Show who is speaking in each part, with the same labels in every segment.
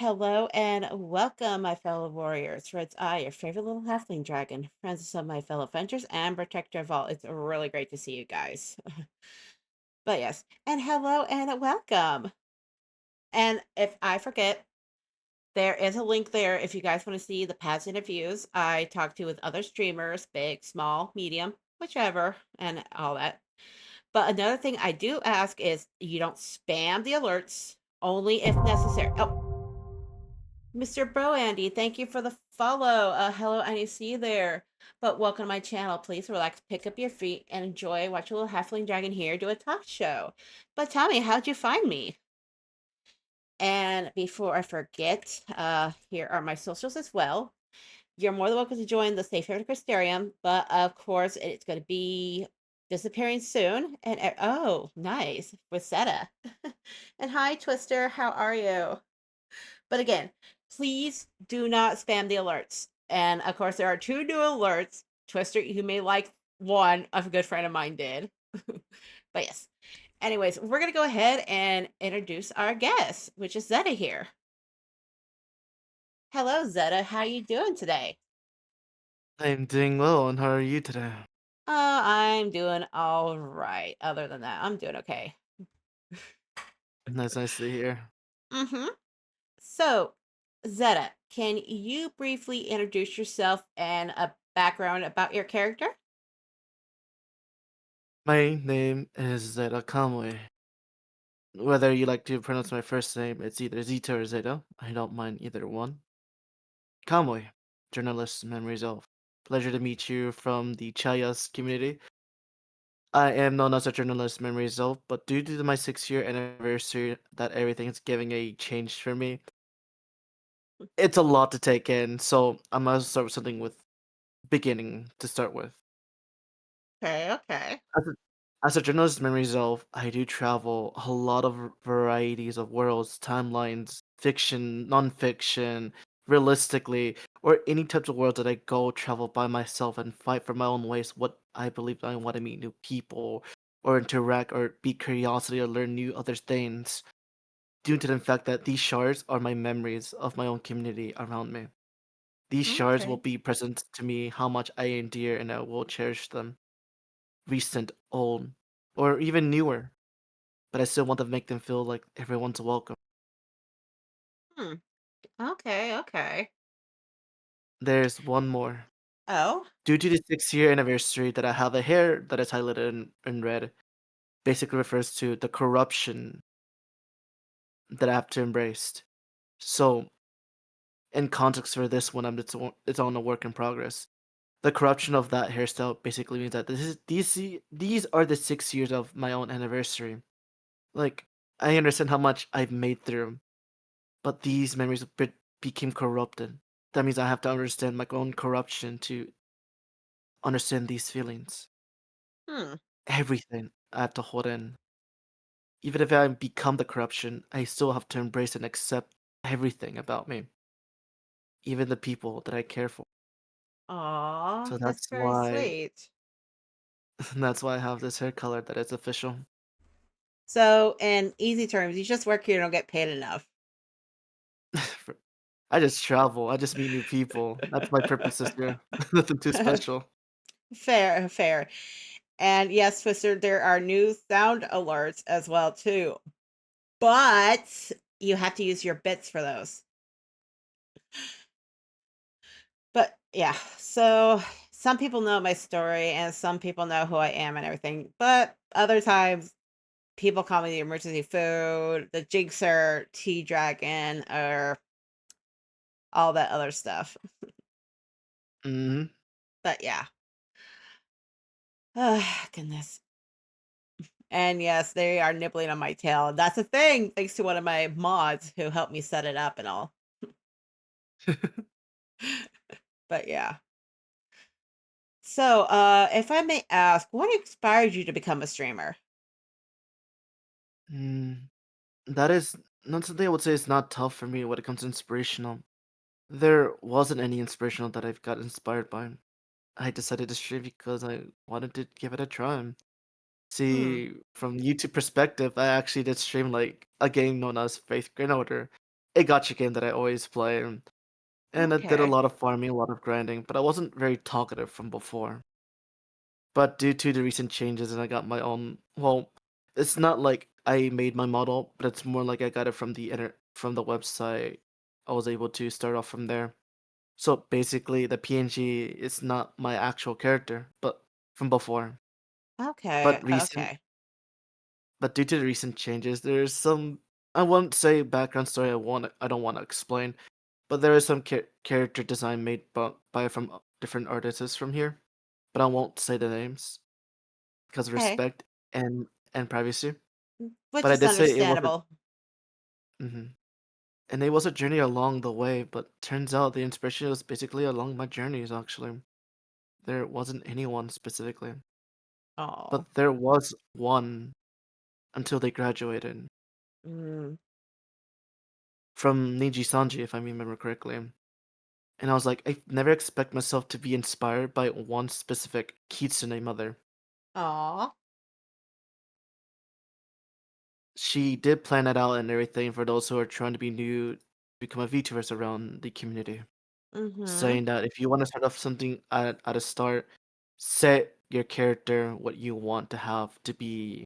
Speaker 1: Hello and welcome, my fellow warriors. For it's I, your favorite little halfling dragon, friends of some of my fellow adventurers, and protector of all. It's really great to see you guys. But yes, and hello and welcome. And if I forget, there is a link there if you guys want to see the past interviews I talked to with other streamers, big, small, medium, whichever, and all that. But another thing I do ask is you don't spam the alerts, only if necessary. Oh, Mr. Bro Andy, thank you for the follow. Hello, I see you there. But welcome to my channel. Please relax, pick up your feet, and enjoy. Watch a little halfling dragon here do a talk show. But tell me, how'd you find me? And before I forget, here are my socials as well. You're more than welcome to join the Safe Haven Crystarium, but of course, it's going to be disappearing soon. And oh, nice, Rosetta. And hi, Twister. How are you? But again, please do not spam the alerts. And of course, there are two new alerts. Twister, you may like one, a good friend of mine did. But yes. Anyways, we're gonna go ahead and introduce our guest, which is Zeta here. Hello, Zeta. How you doing today?
Speaker 2: I'm doing well, and how are you today?
Speaker 1: I'm doing all right. Other than that, I'm doing okay.
Speaker 2: That's nice to hear.
Speaker 1: Mm-hmm. So, Zeta, can you briefly introduce yourself and a background about your character?
Speaker 2: My name is zetakamui. Whether you like to pronounce my first name, it's either Zeta or Zeta. I don't mind either one. Kamui, journalist, memories of. Pleasure to meet you from the Chayas community. I am known as a journalist, memories of, but due to my 6 year anniversary, that everything is giving a change for me. It's a lot to take in, so I'm gonna start with something with beginning to start with.
Speaker 1: Okay, okay.
Speaker 2: As a as a journalist memories of, I do travel a lot of varieties of worlds, timelines, fiction, non-fiction, realistically, or any types of worlds that I go travel by myself and fight for my own ways, what I believe I want to meet new people or interact or be curiosity or learn new other things due to the fact that these shards are my memories of my own community around me. These shards will
Speaker 1: Okay.
Speaker 2: be present to me how much I endear and I will cherish them recent, old, or even newer, but I still want to make them feel like everyone's welcome.
Speaker 1: Hmm. Okay, okay.
Speaker 2: There's one more.
Speaker 1: Oh?
Speaker 2: Due to the 6 year anniversary that I have a hair that is highlighted in red, basically refers to the corruption that I have to embrace. So, in context for this one, it's on a work in progress. The corruption of that hairstyle basically means that these are the 6 years of my own anniversary. Like, I understand how much I've made through, but these memories became corrupted. That means I have to understand my own corruption to understand these feelings.
Speaker 1: Hmm.
Speaker 2: Everything I have to hold in. Even if I become the corruption, I still have to embrace and accept everything about me, even the people that I care for.
Speaker 1: Aw,
Speaker 2: So
Speaker 1: that's
Speaker 2: that's
Speaker 1: very
Speaker 2: why
Speaker 1: sweet.
Speaker 2: that's why I have this hair color that is official.
Speaker 1: So, in easy terms, you just work here and don't get paid enough.
Speaker 2: For- I just travel. I just meet new people. That's my purposes here. Nothing too special.
Speaker 1: Fair, fair. And yes, Twister, there are new sound alerts as well too. But you have to use your bits for those. But yeah, so some people know my story and some people know who I am and everything. But other times people call me the emergency food, the Jinxer, Tea Dragon, or all that other stuff.
Speaker 2: Hmm.
Speaker 1: But yeah. Ah, goodness. And yes, they are nibbling on my tail. That's a thing, thanks to one of my mods who helped me set it up and all. But yeah. So, if I may ask, what inspired you to become a streamer?
Speaker 2: Mm, that is not something I would say is not tough for me when it comes to inspirational. There wasn't any inspirational that I've got inspired by. I decided to stream because I wanted to give it a try.
Speaker 1: Hmm.
Speaker 2: See, from YouTube perspective, I actually did stream like a game known as Faith Grenouter. a gacha game that I always play, and I did a
Speaker 1: Okay.
Speaker 2: lot of farming, a lot of grinding, but I wasn't very talkative from before. But due to the recent changes and I got my own, well, it's not like I made my model, but it's more like I got it from from the website. I was able to start off from there. So basically the PNG is not my actual character, but from before.
Speaker 1: Okay.
Speaker 2: But recent
Speaker 1: Okay.
Speaker 2: but due to the recent changes, there's some, I won't say background story, I don't want to explain, but there is some character design made by from different artists from here, but I won't say the names because of
Speaker 1: Okay.
Speaker 2: respect and privacy.
Speaker 1: Which
Speaker 2: But I
Speaker 1: is
Speaker 2: did say it was a
Speaker 1: understandable.
Speaker 2: mhm, and it was a journey along the way, but turns out the inspiration was basically along my journeys, actually. There wasn't anyone specifically,
Speaker 1: Oh.
Speaker 2: but there was one until they graduated
Speaker 1: Mm.
Speaker 2: from Niji Sanji, if I remember correctly. And I was like, I never expect myself to be inspired by one specific Kitsune mother.
Speaker 1: Aw.
Speaker 2: She did plan it out and everything for those who are trying to be new, become a VTubers around the community,
Speaker 1: Mm-hmm.
Speaker 2: saying that if you want to start off something at a start, set your character what you want to have to be,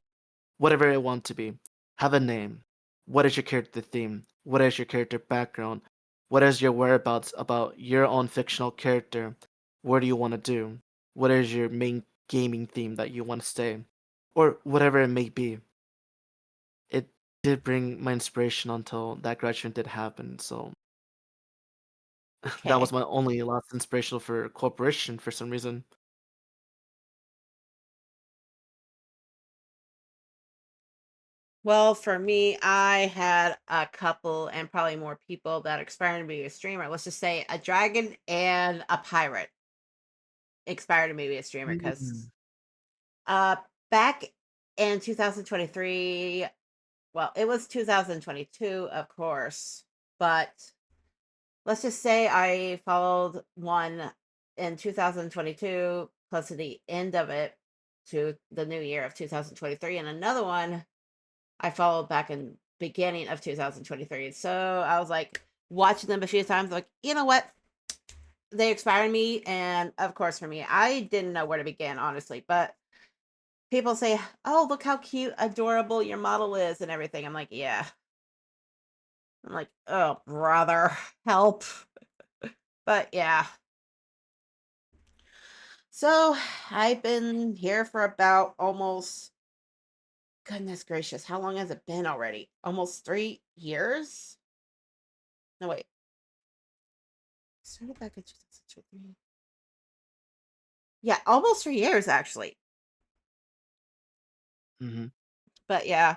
Speaker 2: whatever it want to be. Have a name. What is your character theme? What is your character background? What is your whereabouts about your own fictional character? What do you want to do? What is your main gaming theme that you want to stay? Or whatever it may be. It did bring my inspiration until that graduation did happen. So that was
Speaker 1: Okay.
Speaker 2: my only last inspiration for corporation for some reason.
Speaker 1: Well, for me, I had a couple and probably more people that inspired me to be a streamer. Let's just say a dragon and a pirate inspired me to be a streamer
Speaker 2: Mm.
Speaker 1: because uh back in 2023, well, it was 2022, of course, but let's just say I followed one in 2022 close to the end of it to the new year of 2023 and another one I followed back in beginning of 2023. So I was like watching them a few times, like, you know what? They inspired me. And of course, for me, I didn't know where to begin, honestly. But people say, oh, look how cute, adorable your model is and everything. I'm like, yeah. I'm like, oh, brother, help. But yeah. So I've been here for about almost, goodness gracious, how long has it been already? Almost 3 years? No, wait. Started back in 2023. Yeah, almost 3 years, actually.
Speaker 2: Mhm.
Speaker 1: But yeah,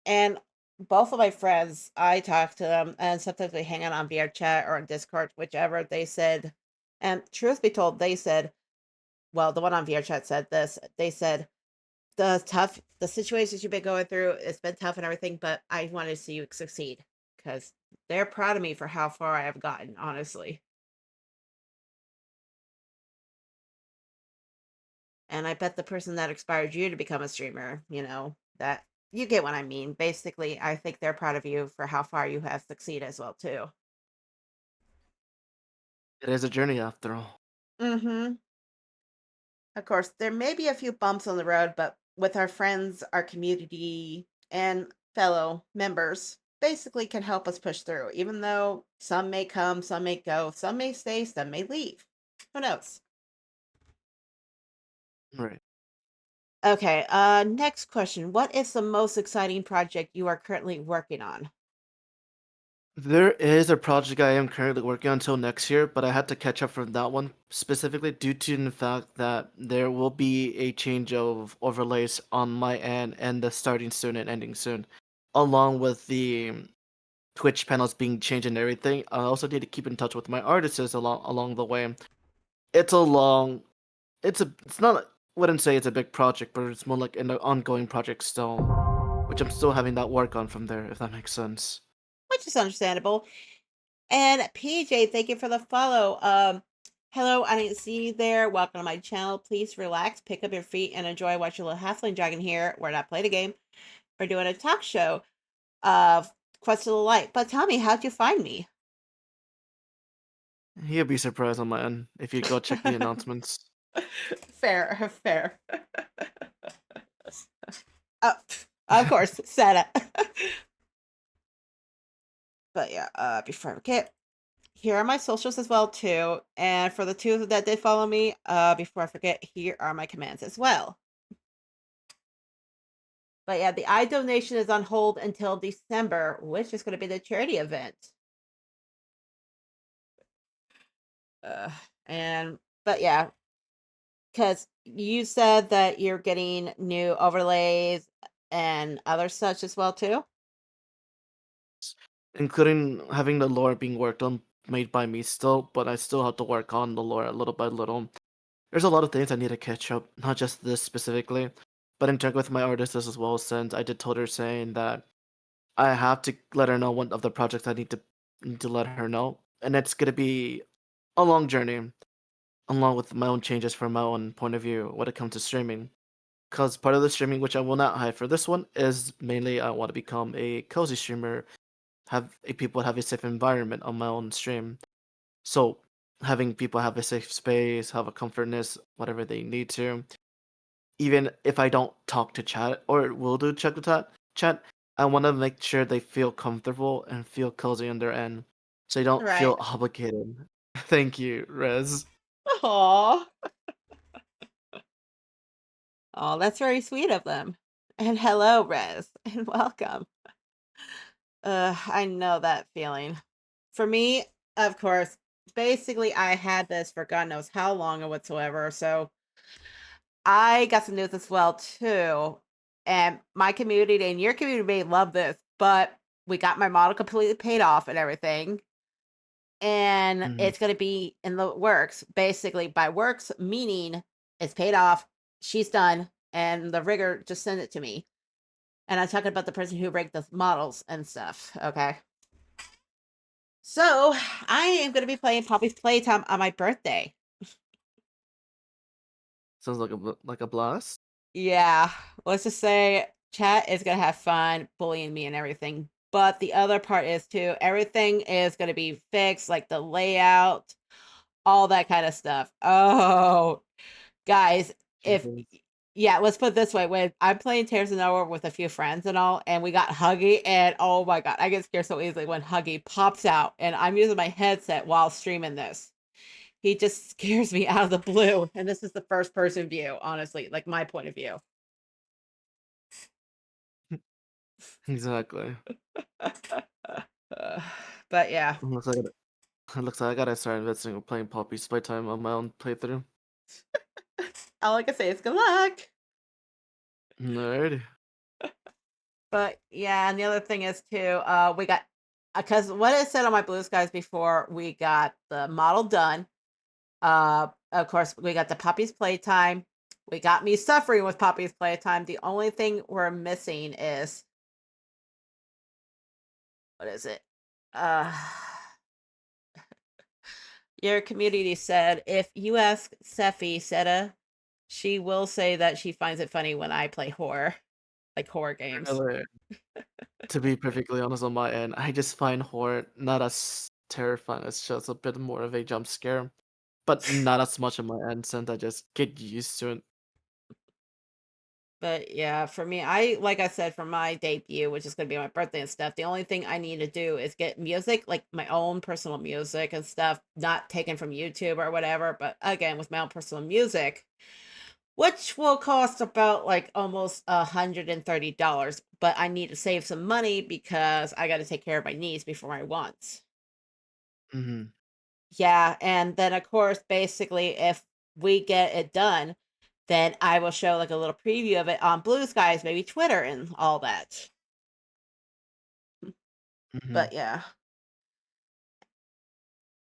Speaker 1: and both of my friends, I talk to them, and sometimes we hang out on VR chat or on Discord, whichever. They said, and truth be told, they said, well, the one on VR chat said this. They said, the situations you've been going through, it's been tough and everything, but I want to see you succeed because they're proud of me for how far I have gotten, honestly. And I bet the person that inspired you to become a streamer, that you get what I mean. Basically, I think they're proud of you for how far you have succeeded as well too.
Speaker 2: It is a journey after all.
Speaker 1: Mhm. Of course, there may be a few bumps on the road, but with our friends, our community, and fellow members, basically can help us push through, even though some may come, some may go, some may stay, some may leave. Who knows?
Speaker 2: Right.
Speaker 1: Okay, next question. What is the most exciting project you are currently working on?
Speaker 2: There is a project I am currently working on until next year, but I had to catch up from that one specifically due to the fact that there will be a change of overlays on my end and the starting soon and ending soon, along with the Twitch panels being changed and everything. I also need to keep in touch with my artists along the way. It's a long, it's not, wouldn't say it's a big project, but it's more like an ongoing project still, which I'm still having that work on from there, if that makes sense.
Speaker 1: Which is understandable. And PJ, thank you for the follow. Hello, I didn't see you there. Welcome to my channel. Please relax, pick up your feet, and enjoy watching a little halfling dragon here. We're not playing a game. We're doing a talk show. quest of the light. But tell me, how'd you find me?
Speaker 2: You'll be surprised on my end if you go check the announcements.
Speaker 1: Fair, fair. Of course, Santa. But yeah, before I forget, here are my socials as well too. And for the two that did follow me, before I forget, here are my commands as well. But yeah, the eye donation is on hold until December, which is going to be the charity event. Uh, and but yeah, because you said that you're getting new overlays and other such as well too.
Speaker 2: Including having the lore being worked on made by me still, but I still have to work on the lore little by little. There's a lot of things I need to catch up, not just this specifically, but in turn with my artist as well, since I did told her saying that I have to let her know one of the projects I need to let her know. And it's gonna be a long journey, along with my own changes from my own point of view when it comes to streaming. Because part of the streaming, which I will not hide for this one, is mainly I want to become a cozy streamer, have a people have a safe environment on my own stream. So having people have a safe space, have a comfortness, whatever they need to. Even if I don't talk to chat or will do check the chat, I want to make sure they feel comfortable and feel cozy on their end, so they don't
Speaker 1: Right.
Speaker 2: feel obligated. Thank you, Rez.
Speaker 1: Aw. Oh, that's very sweet of them. And hello, Rez, and welcome. I know that feeling. For me, of course, basically, I had this for God knows how long or whatsoever. So I got some news as well too. And my community and your community may love this, but we got my model completely paid off and everything. And
Speaker 2: Mhm.
Speaker 1: it's gonna be in the works. Basically, by works, meaning it's paid off, she's done, and the rigger just sent it to me. And I'm talking about the person who rigged the models and stuff. Okay. So I am gonna be playing Poppy's Playtime on my birthday.
Speaker 2: Sounds like a blast.
Speaker 1: Yeah, let's just say chat is gonna have fun bullying me and everything. But the other part is too, everything is gonna be fixed, like the layout, all that kind of stuff. Oh, guys, if
Speaker 2: Jesus.
Speaker 1: yeah, let's put it this way: when I'm playing Tears of Nowhere with a few friends and all, and we got Huggy, and oh my god, I get scared so easily when Huggy pops out, and I'm using my headset while streaming this. He just scares me out of the blue, and this is the first person view, honestly, like my point of view.
Speaker 2: Exactly.
Speaker 1: Uh, but yeah,
Speaker 2: Looks like looks like I gotta start investing in playing Poppy's Playtime on my own playthrough.
Speaker 1: all I can say is good luck.
Speaker 2: Alrighty.
Speaker 1: But yeah, and the other thing is too, we got because what I said on my Blue Skies before, we got the model done. Of course, we got the Poppy's Playtime. We got me suffering with Poppy's Playtime. The only thing we're missing is what is it? Uh your community said if you ask Sephi Seta, she will say that she finds it funny when I play horror, like horror games.
Speaker 2: Really, to be perfectly honest on my end, I just find horror not as terrifying. It's just a bit more of a jump scare, but not as much on my end since I just get used to it.
Speaker 1: But yeah, for me, I like I said for my debut, which is gonna be my birthday and stuff, the only thing I need to do is get music, like my own personal music and stuff, not taken from YouTube or whatever, but again with my own personal music, which will cost about like almost $130. But I need to save some money because I gotta take care of my needs before my wants.
Speaker 2: Mhm.
Speaker 1: Yeah, and then of course, basically, if we get it done, then I will show like a little preview of it on Blue Skies, maybe Twitter and all that.
Speaker 2: Mhm.
Speaker 1: But yeah.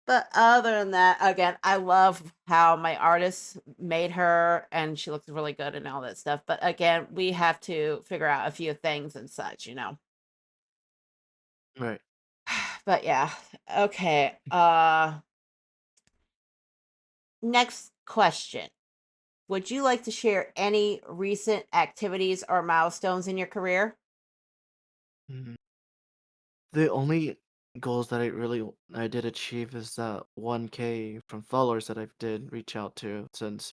Speaker 1: But other than that, again, I love how my artist made her and she looks really good and all that stuff. But again, we have to figure out a few things and such.
Speaker 2: Right.
Speaker 1: But yeah. Okay. Next question. Would you like to share any recent activities or milestones in your career?
Speaker 2: Mhm. The only goals that I did achieve is that 1K from followers that I did reach out to, since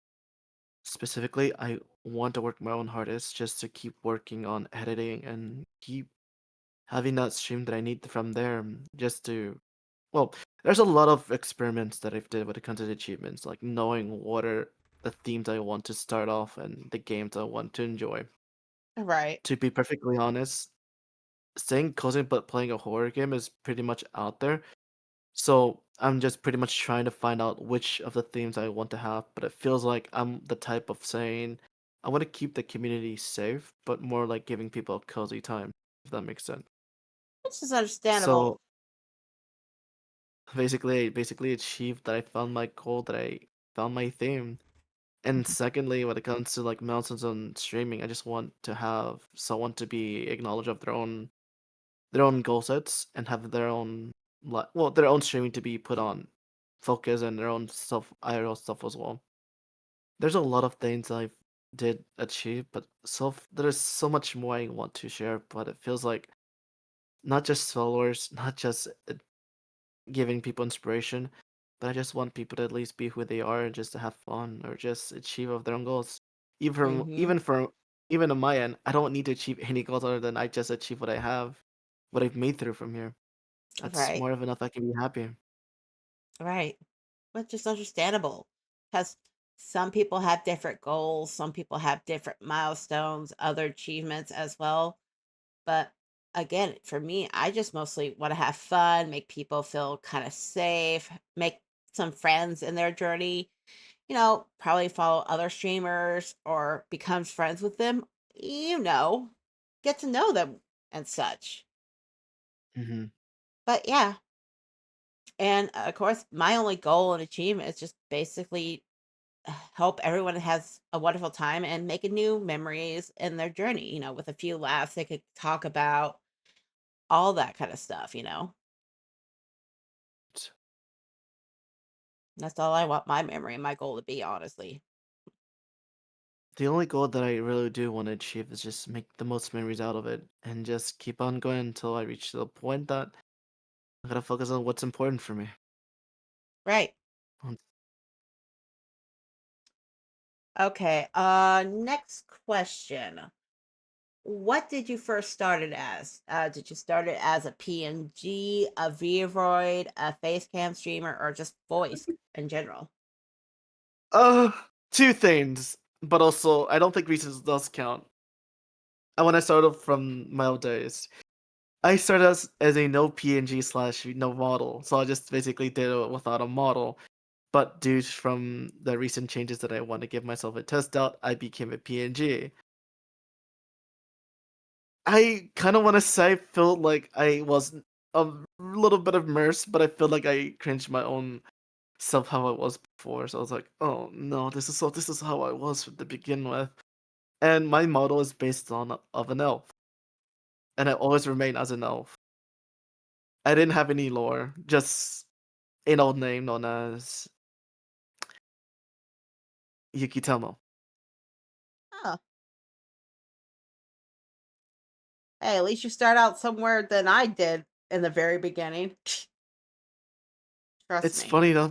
Speaker 2: specifically I want to work my own hardest just to keep working on editing and keep having that stream that I need from there, just to, well, there's a lot of experiments that I've did when it comes to achievements, like knowing what are the themes I want to start off and the games I want to enjoy.
Speaker 1: Right.
Speaker 2: To be perfectly honest, staying cozy but playing a horror game is pretty much out there. So I'm just pretty much trying to find out which of the themes I want to have, but it feels like I'm the type of saying I want to keep the community safe, but more like giving people a cozy time, if that makes sense.
Speaker 1: Which is understandable.
Speaker 2: So basically achieved that I found my goal, that I found my theme. And secondly, when it comes to like milestones on streaming, I just want to have someone to be acknowledged of their own goal sets and have their own their own streaming to be put on focus and their own stuff IRL stuff as well. There's a lot of things I did achieve, but there's so much more I want to share, but it feels like not just followers, not just giving people inspiration, but I just want people to at least be who they are and just to have fun or just achieve of their own goals.
Speaker 1: Mhm.
Speaker 2: Even on my end, I don't need to achieve any goals other than I just achieve what I have, what I've made through from here. That's
Speaker 1: Right.
Speaker 2: more of enough I can be happy.
Speaker 1: Right. Which is understandable because some people have different goals, some people have different milestones, other achievements as well. But again, for me, I just mostly want to have fun, make people feel kind of safe, make some friends in their journey, probably follow other streamers or become friends with them, you know, get to know them and such.
Speaker 2: Mhm.
Speaker 1: But yeah, and of course, my only goal and achievement is just basically help everyone has a wonderful time and making new memories in their journey, with a few laughs they could talk about, all that kind of stuff. That's all I want my memory and my goal to be, honestly.
Speaker 2: The only goal that I really do want to achieve is just make the most memories out of it and just keep on going until I reach the point that I gotta focus on what's important for me.
Speaker 1: Right.
Speaker 2: Um,
Speaker 1: Okay. Next question. What did you first start it as? Did you start it as a PNG, a Vroid, a Facecam streamer, or just voice in general?
Speaker 2: Uh, two things, but also I don't think recent does count. And when I started from my old days, I started as a no PNG slash no model, so I just basically did it without a model. But due from the recent changes that I want to give myself a test out, I became a PNG. I kind of want to say I felt like I was a little bit immersed, but I feel like I cringed my own self how I was before. So I was like, oh no, this is how I was to begin with. And my model is based on of an elf, and I always remain as an elf. I didn't have any lore, just an old name known as Yukitamo.
Speaker 1: Oh, hey, at least you start out somewhere than I did in the very beginning. Trust
Speaker 2: It's
Speaker 1: me.
Speaker 2: funny though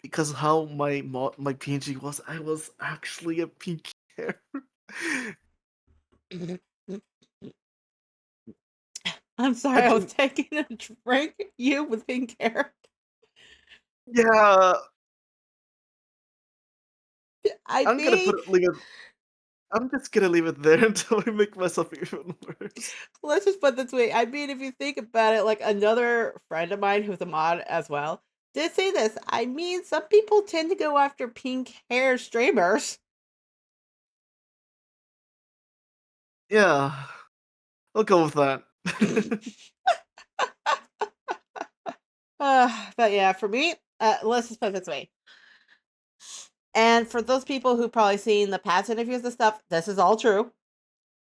Speaker 2: because how my PNG was, I was actually a pink hair.
Speaker 1: I'm
Speaker 2: I
Speaker 1: sorry, I was
Speaker 2: didn't.
Speaker 1: taking a drink. You with pink hair.
Speaker 2: Yeah,
Speaker 1: I
Speaker 2: I'm gonna
Speaker 1: mean,
Speaker 2: I'm just gonna leave it there until I make myself even worse.
Speaker 1: let's just put it this way. I mean, if you think about it, like another friend of mine who's a mod as well did say this. I mean, some people tend to go after pink hair streamers.
Speaker 2: Yeah, I'll go with that.
Speaker 1: But yeah, for me, let's just put it this way. And for those people who probably seen the past interviews and stuff, this is all true.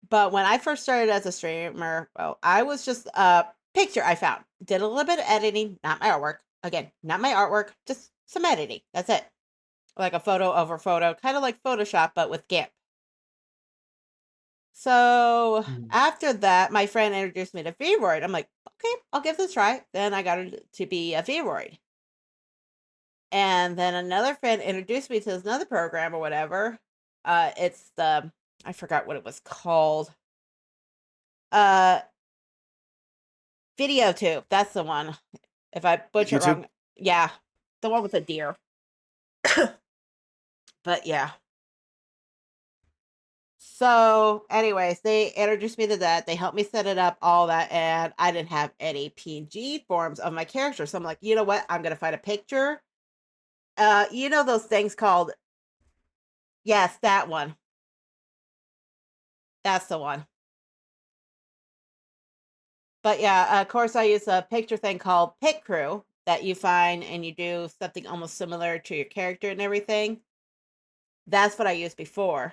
Speaker 1: But when I first started as a streamer, well, I was just a picture I found. Did a little bit of editing, not my artwork. Again, not my artwork, just some editing. That's it. Like a photo over photo, kind of like Photoshop, but with GIMP. So
Speaker 2: Mm.
Speaker 1: after that, my friend introduced me to Vroid. I'm like, okay, I'll give this a try. Then I got to be a Vroid. And then another friend introduced me to this another program or whatever. It's the I forgot what it was called. Uh Video tube. That's the one. If I butcher it
Speaker 2: YouTube.
Speaker 1: wrong, yeah. The one with the deer. But yeah. So, anyways, they introduced me to that. They helped me set it up, all that, and I didn't have any PNG forms of my character. So I'm like, you know what? I'm gonna find a picture. You know those things called yes, that one. That's the one. But yeah, of course I use a picture thing called Pic Crew that you find and you do something almost similar to your character and everything. That's what I used before.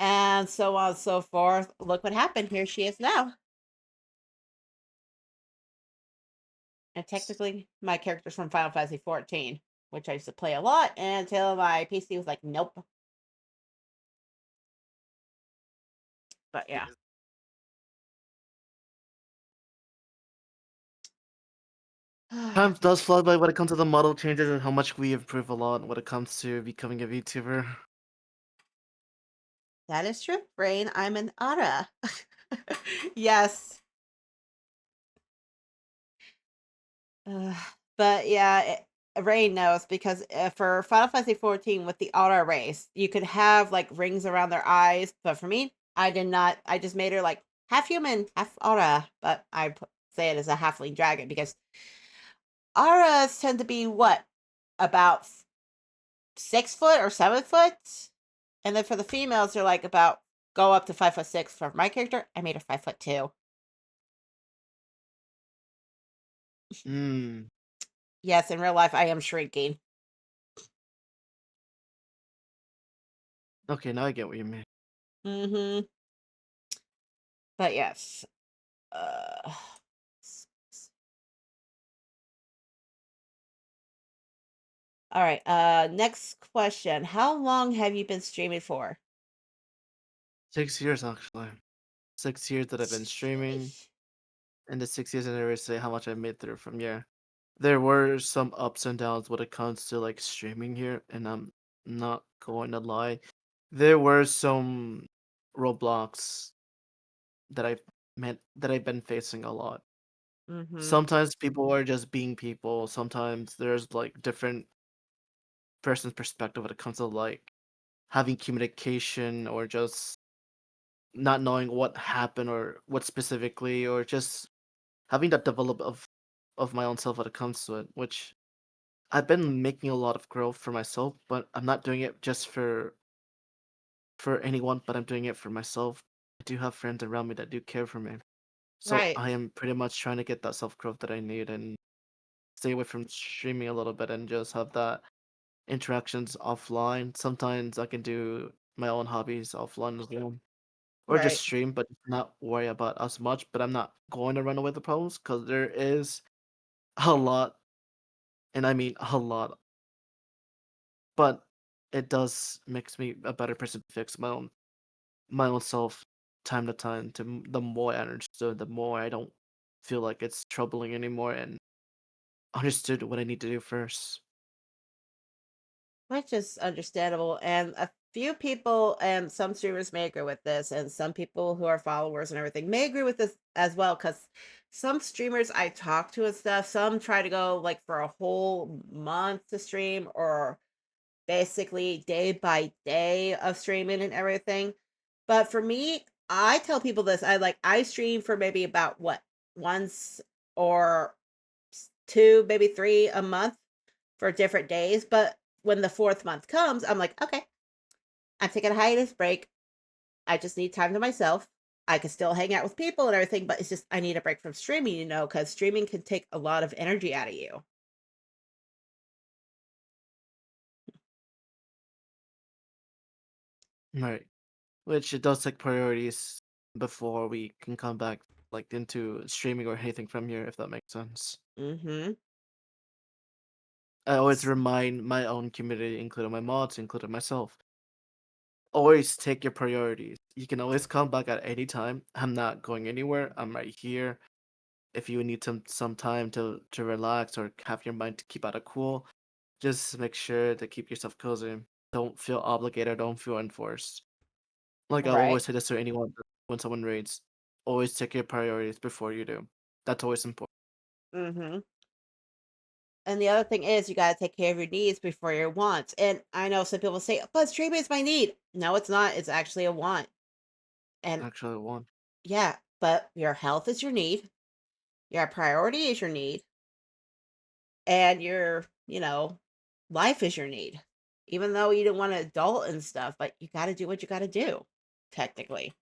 Speaker 1: And so on and so forth. Look what happened. Here she is now. And technically, my character's from Final Fantasy 14, which I used to play a lot until my PC was like, nope. But yeah,
Speaker 2: Time does fly by when it comes to the model changes and how much we improve a lot when it comes to becoming a VTuber.
Speaker 1: that is true. Rain, I'm an Ara. Yes. Uh, but yeah, Rain knows because for Final Fantasy 14 with the Aura race, you could have like rings around their eyes. But for me, I did not. I just made her like half human, half Aura. But say it as a halfling dragon because Auras tend to be what about 6 foot or 7 foot, and then for the females, they're like about go up to 5'6". For my character, I made her 5'2".
Speaker 2: Hmm.
Speaker 1: Yes, in real life, I am shrinking.
Speaker 2: Okay, now I get what you mean.
Speaker 1: Mm-hmm. But yes. Uh, all right. Next question. How long have you been streaming for?
Speaker 2: 6 years actually. 6 years that I've been streaming.
Speaker 1: Sheesh.
Speaker 2: In the 6 years, I never say how much I made through from here. There were some ups and downs when it comes to like streaming here, and I'm not going to lie. There were some roadblocks that I've been facing a lot.
Speaker 1: Mm-hmm.
Speaker 2: Sometimes people are just being people. Sometimes there's like different person's perspective when it comes to like having communication or just not knowing what happened or what specifically or just having that develop of my own self when it comes to it, which I've been making a lot of growth for myself, but I'm not doing it just for anyone, but I'm doing it for myself. I do have friends around me that do care for me. So
Speaker 1: Right.
Speaker 2: I am pretty much trying to get that self growth that I need and stay away from streaming a little bit and just have that interactions offline. Sometimes I can do my own hobbies offline as well. Or just
Speaker 1: Right.
Speaker 2: stream, but not worry about as much. But I'm not going to run away the problems because there is a lot, and I mean a lot. But it does makes me a better person to fix my own self time to time. The more I understood, the more I don't feel like it's troubling anymore, and understood what I need to do first.
Speaker 1: Which is understandable. And a few people and some streamers may agree with this, and some people who are followers and everything may agree with this as well. Because some streamers I talk to and stuff, some try to go like for a whole month to stream or basically day by day of streaming and everything. But for me, I tell people this I stream for maybe about what once or two, maybe three a month for different days. But when the fourth month comes, I'm like, okay, I'm taking a hiatus break. I just need time to myself. I can still hang out with people and everything, but it's just I need a break from streaming, because streaming can take a lot of energy out of you.
Speaker 2: Right. Which it does take priorities before we can come back like into streaming or anything from here, if that makes sense.
Speaker 1: Mm-hmm.
Speaker 2: I always remind my own community, including my mods, including myself. always take your priorities. You can always come back at any time. I'm not going anywhere. I'm right here. If you need some time to relax or have your mind to keep out of cool, just make sure to keep yourself cozy. Don't feel obligated. Don't feel enforced. Like I
Speaker 1: Right.
Speaker 2: always say this to anyone when someone reads, always take your priorities before you do. That's always important.
Speaker 1: Mhm. And the other thing is you gotta take care of your needs before your wants, and I know some people say, "But streaming is my need." No, it's not, it's actually a want, and
Speaker 2: Actually, one.
Speaker 1: yeah, but your health is your need, your priority is your need, and your life is your need. Even though you don't wanna adult and stuff, but you gotta do what you gotta do, technically.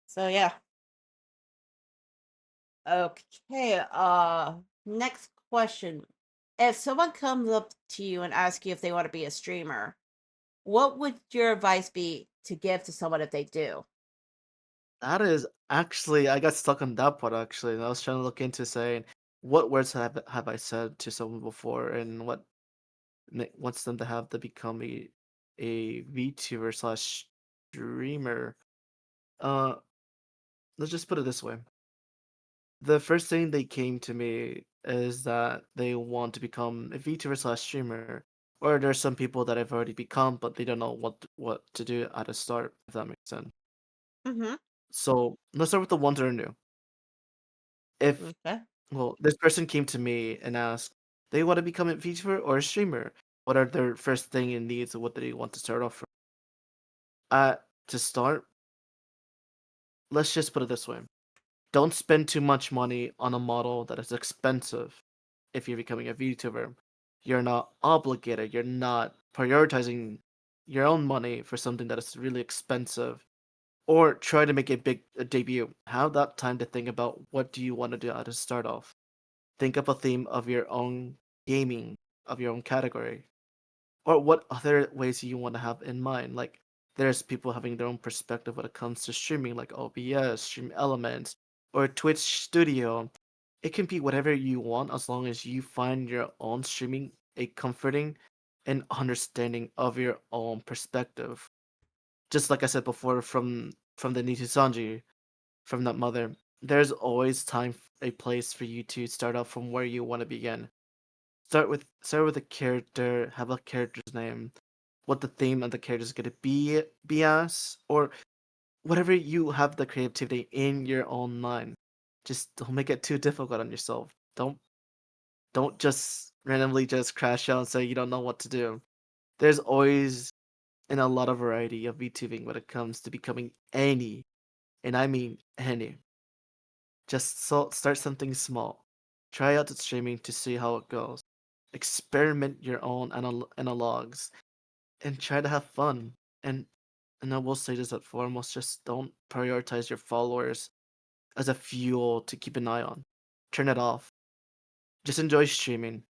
Speaker 1: So, yeah. Okay, next question. If someone comes up to you and asks you if they wanna be a streamer, what would your advice be to give to someone if they do?
Speaker 2: That is actually I got stuck on that part actually, and I was trying to look into saying what words have I said to someone before, and what wants them to have to become a VTuber slash streamer. Uh, let's just put it this way: the first thing they came to me is that they want to become a VTuber slash streamer, or there's some people that have already become, but they don't know what to do at the start. If that makes sense.
Speaker 1: Mhm.
Speaker 2: So let's start with the ones that are new. If
Speaker 1: Okay.
Speaker 2: Well, this person came to me and asked, they want to become a VTuber or a streamer. What are their first thing and needs, and what do they want to start off from? To start, let's just put it this way. Don't spend too much money on a model that is expensive if you're becoming a VTuber. You're not obligated, you're not prioritizing your own money for something that is really expensive. Or try to make a debut. Have that time to think about what do you want to do at the start off. Think up a theme of your own gaming, of your own category, or what other ways you want to have in mind. Like, there's people having their own perspective when it comes to streaming, like OBS, Stream Elements, or Twitch Studio. It can be whatever you want as long as you find your own streaming a comforting and understanding of your own perspective. Just like I said before, from the Nitisanji, from that mother, there's always a place for you to start out from where you want to begin. Start with a character, have a character's name, what the theme of the character is gonna be as, or whatever you have the creativity in your own mind. Just don't make it too difficult on yourself. Don't just randomly just crash out and say you don't know what to do. There's always and a lot of variety of VTubing when it comes to becoming any, and I mean any. Start something small. Try out the streaming to see how it goes. Experiment your own analogs and try to have fun. And and I will say this at foremost, just don't prioritize your followers as a fuel to keep an eye on. Turn it off. Just enjoy streaming.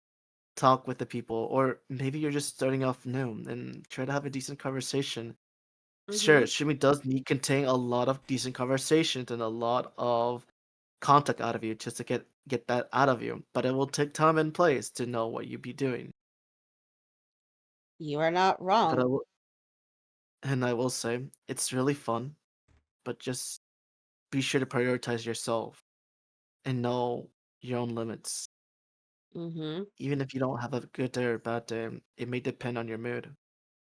Speaker 2: Talk with the people, or maybe you're just starting off new and try to have a decent conversation. Sure,
Speaker 1: Mhm.
Speaker 2: streaming does need contain a lot of decent conversations and a lot of contact out of you just to get that out of you, but it will take time and place to know what you be doing.
Speaker 1: You are not
Speaker 2: But
Speaker 1: wrong.
Speaker 2: I will say it's really fun, but just be sure to prioritize yourself and know your own limits.
Speaker 1: Mhm.
Speaker 2: Even if you don't have a good day or bad day, it may depend on your mood.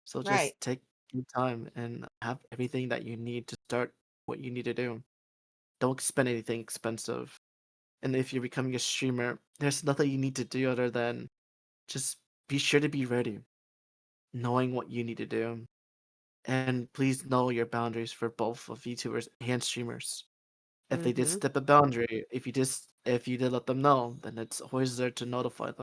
Speaker 2: So
Speaker 1: Right.
Speaker 2: just take your time and have everything that you need to start what you need to do. Don't spend anything expensive. And if you're becoming a streamer, there's nothing you need to do other than just be sure to be ready, knowing what you need to do. And please know your boundaries for both of VTubers and streamers. If they did
Speaker 1: Mhm.
Speaker 2: step a boundary, if you did let them know, then it's always there to notify them.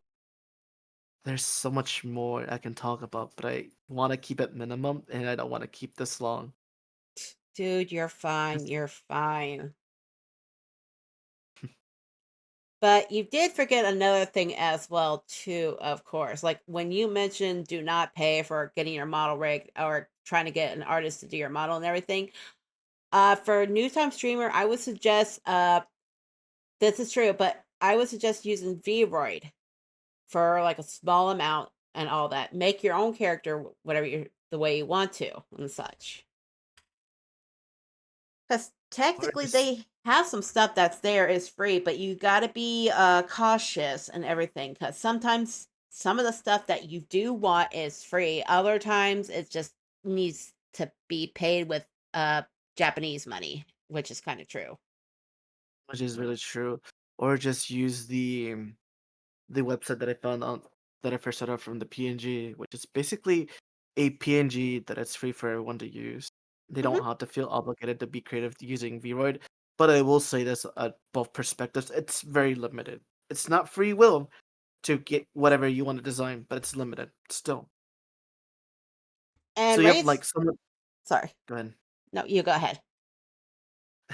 Speaker 2: There's so much more I can talk about, but I want to keep it minimum, and I don't want to keep this long.
Speaker 1: Dude, you're fine,
Speaker 2: Just
Speaker 1: you're fine. But you did forget another thing as well too, of course. Like, when you mentioned do not pay for getting your model rig or trying to get an artist to do your model and everything. For a new time streamer, I would suggest, this is true, but I would suggest using Vroid. for like a small amount and all that. Make your own character whatever you the way you want to and such. Because
Speaker 2: Or
Speaker 1: technically
Speaker 2: just
Speaker 1: they have some stuff that's there is free, but you got to be cautious and everything. Because sometimes some of the stuff that you do want is free. Other times it just needs to be paid with uh Japanese money, which is kind of true.
Speaker 2: which is really true. Or just use the website that I found on that I first set up from the PNG, which is basically a PNG that is free for everyone to use. They
Speaker 1: Hmm.
Speaker 2: don't have to feel obligated to be creative using Vroid. But I will say this at both perspectives, it's very limited. It's not free will to get whatever you want to design, but it's limited still. So
Speaker 1: And
Speaker 2: you have
Speaker 1: rates,
Speaker 2: like someone
Speaker 1: sorry,
Speaker 2: go ahead.
Speaker 1: no, you go ahead.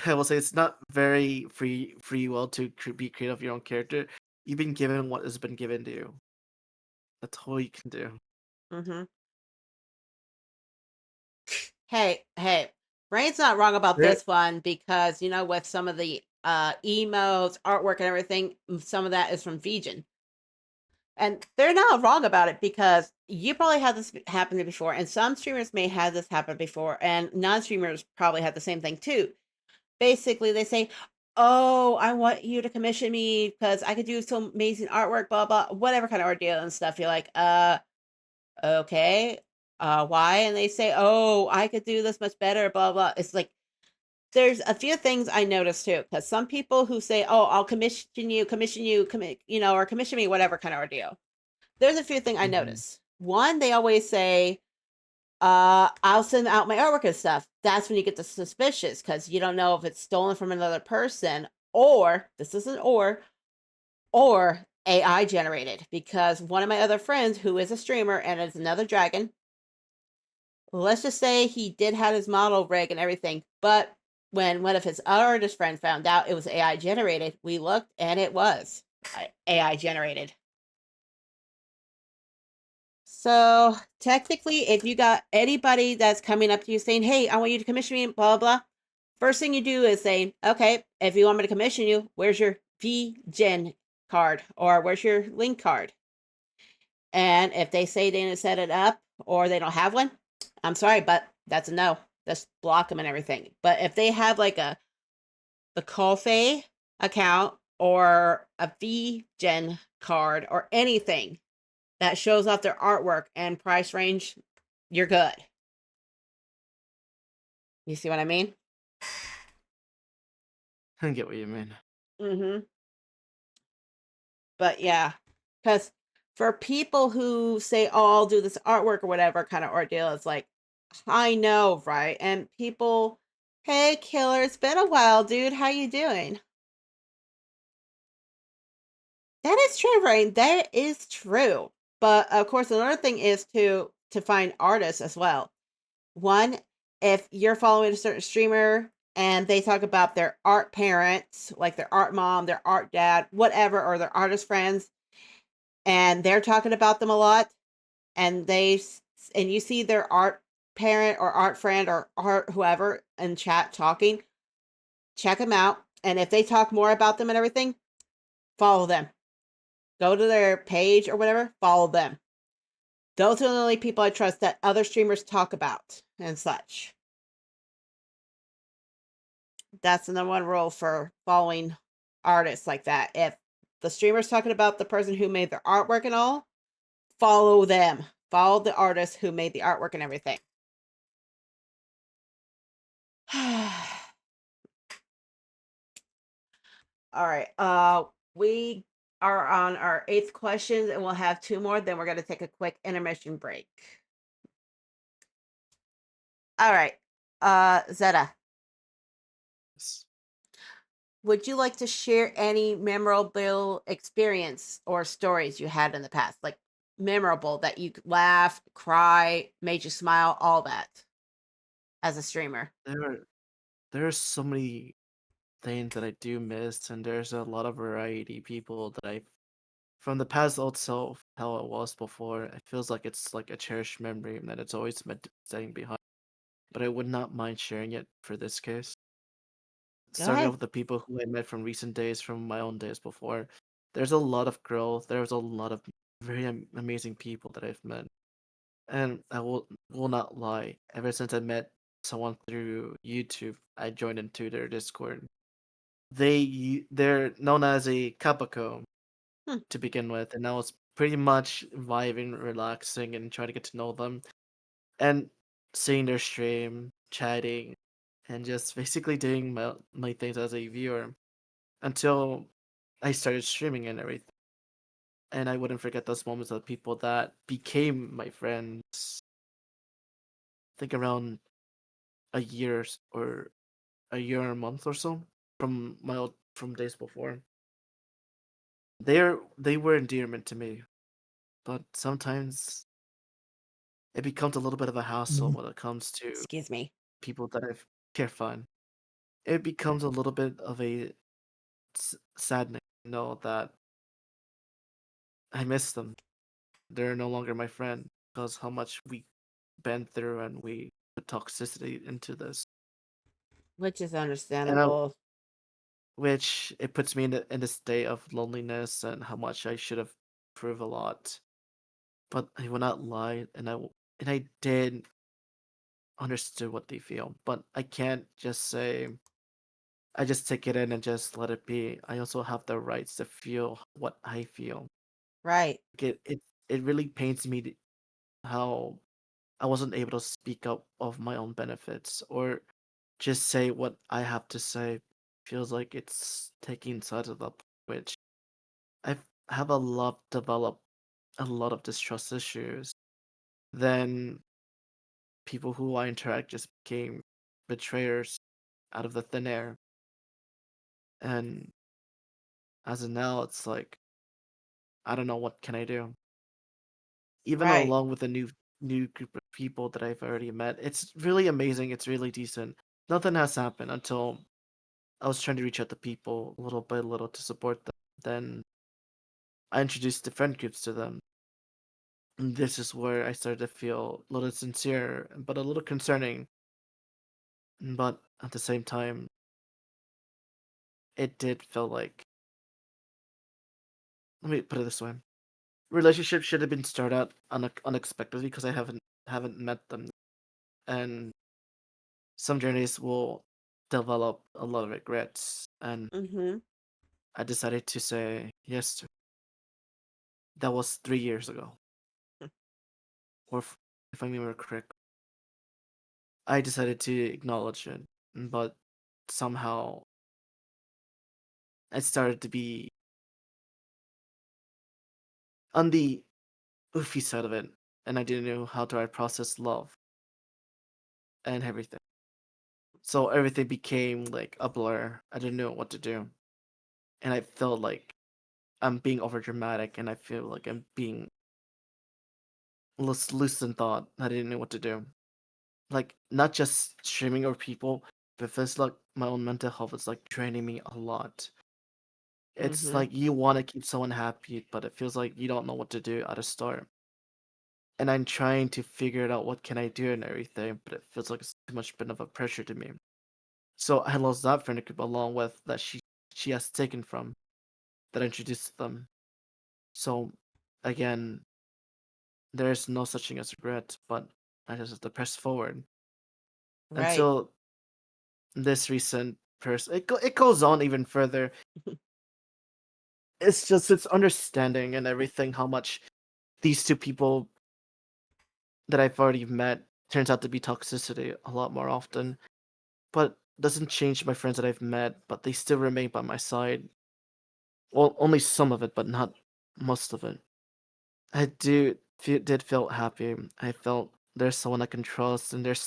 Speaker 2: I will say it's not very free will to be creative of your own character. You've been given what has been given to you. That's all you can do.
Speaker 1: Hmm. Hey, Rain's not wrong about
Speaker 2: There,
Speaker 1: this one because with some of the emotes, artwork, and everything, some of that is from Vegan. And they're not wrong about it because you probably had this happen before, and some streamers may have this happen before, and non-streamers probably had the same thing too. Basically, they say, "Oh, I want you to commission me because I could do some amazing artwork, blah blah, whatever kind of ordeal and stuff." You're like, okay, why?" And they say, "Oh, I could do this much better, blah blah." It's like there's a few things I noticed too, because some people who say, "Oh, I'll commission you, or commission me, whatever kind of ordeal." There's a few things I
Speaker 2: mhm.
Speaker 1: notice. One, they always say, I'll send out my artwork and stuff. That's when you get the suspicious because you don't know if it's stolen from another person or this isn't or AI generated. Because one of my other friends who is a streamer and is another dragon, let's just say he did have his model rig and everything, but when one of his artist friends found out it was AI generated, we looked and it was AI generated. So technically, if you got anybody that's coming up to you saying, "Hey, I want you to commission me," blah blah, first thing you do is say, "Okay, if you want me to commission you, where's your VGen card or where's your link card?" And if they say they didn't set it up or they don't have one, I'm sorry, but that's a no. Just block them and everything. But if they have like the Coffee account or a VGen card or anything that shows off their artwork and price range, you're good. You see what I mean?
Speaker 2: I get what you mean.
Speaker 1: Mhm. But yeah, because for people who say, "Oh, I'll do this artwork or whatever kind of ordeal," it's like, I know, right? And people, "Hey, killer, it's been a while, dude. How you doing?" That is true, right? That is true. But of course, another thing is to find artists as well. One, if you're following a certain streamer and they talk about their art parents, like their art mom, their art dad, whatever, or their artist friends, and they're talking about them a lot, and and you see their art parent or art friend or art whoever in chat talking, check them out. And if they talk more about them and everything, follow them. Go to their page or whatever, follow them. Those are the only people I trust that other streamers talk about and such. That's the number one rule for following artists like that. If the streamer's talking about the person who made their artwork and all, follow them. Follow the artist who made the artwork and everything. All right. We are on our eighth questions and we'll have two more. Then we're going to take a quick intermission break. All right. Zeta,
Speaker 2: Yes.
Speaker 1: would you like to share any memorable experience or stories you had in the past? Like memorable that you could laugh, cry, made you smile, all that as a streamer.
Speaker 2: There there are so many things that I do miss, and there's a lot of variety people that I from the past old self, how it was before. It feels like it's like a cherished memory and that it's always meant to be staying behind. But I would not mind sharing it for this case.
Speaker 1: Go
Speaker 2: Starting off
Speaker 1: ahead.
Speaker 2: with the people who I met from recent days, from my own days before. There's a lot of growth. There's a lot of very amazing people that I've met. And I will not lie. Ever since I met someone through YouTube, I joined into their Discord. They're known as a kapako
Speaker 1: Hmm.
Speaker 2: to begin with, and I was pretty much vibing, relaxing, and trying to get to know them, and seeing their stream, chatting, and just basically doing my things as a viewer until I started streaming and everything. And I wouldn't forget those moments of people that became my friends. I think around or a year and a month or so from days before. They were endearment to me, but sometimes it becomes a little bit of a hassle when it comes to
Speaker 1: Excuse me.
Speaker 2: people that I've care fun. It becomes a little bit of a saddening to know that I miss them. They're no longer my friend because how much we bent through and we put toxicity into this,
Speaker 1: Which is
Speaker 2: and I
Speaker 1: understandable.
Speaker 2: which it puts me in the state of loneliness and how much I should have proved a lot. But I will not lie, and I did understood what they feel, but I can't just say I just take it in and just let it be. I also have the rights to feel what I feel.
Speaker 1: Right.
Speaker 2: It really pains me how I wasn't able to speak up of my own benefits or just say what I have to say. Feels like it's taking sides of up, which I have a lot developed a lot of distrust issues. Then people who I interact just became betrayers out of the thin air. And as of now, it's like I don't know what can I do. Even
Speaker 1: Right.
Speaker 2: along with the new group of people that I've already met, it's really amazing. It's really decent. Nothing has happened until I was trying to reach out to people little by little to support them. Then I introduced the friend groups to them. And this is where I started to feel a little sincere, but a little concerning. But at the same time, it did feel like, let me put it this way: relationship should have been started out unexpectedly because I haven't met them, and some journeys will develop a lot of regrets. And
Speaker 1: Mhm.
Speaker 2: I decided to say yes to. That was 3 years ago, or if I remember correct, I decided to acknowledge it, but somehow I started to be on the oofy side of it, and I didn't know how to process love and everything. So everything became like a blur. I didn't know what to do, and I felt like I'm being over dramatic, and I feel like I'm being loose in thought. I didn't know what to do. Like not just streaming or people, but it feels like my own mental health is like draining me a lot. It's
Speaker 1: Mhm.
Speaker 2: like you want to keep someone happy, but it feels like you don't know what to do at the start. And I'm trying to figure it out what can I do and everything, but it feels like it's too much bit of a pressure to me. So I lost that friend group along with that she has taken from that I introduced them. So again, there's no such thing as regret, but I just have to press forward
Speaker 1: Right.
Speaker 2: until this recent person. It goes on even further. It's just it's understanding and everything how much these two people that I've already met turns out to be toxicity a lot more often, but doesn't change my friends that I've met, but they still remain by my side. Well, only some of it, but not most of it. Did feel happy. I felt there's someone I can trust and there's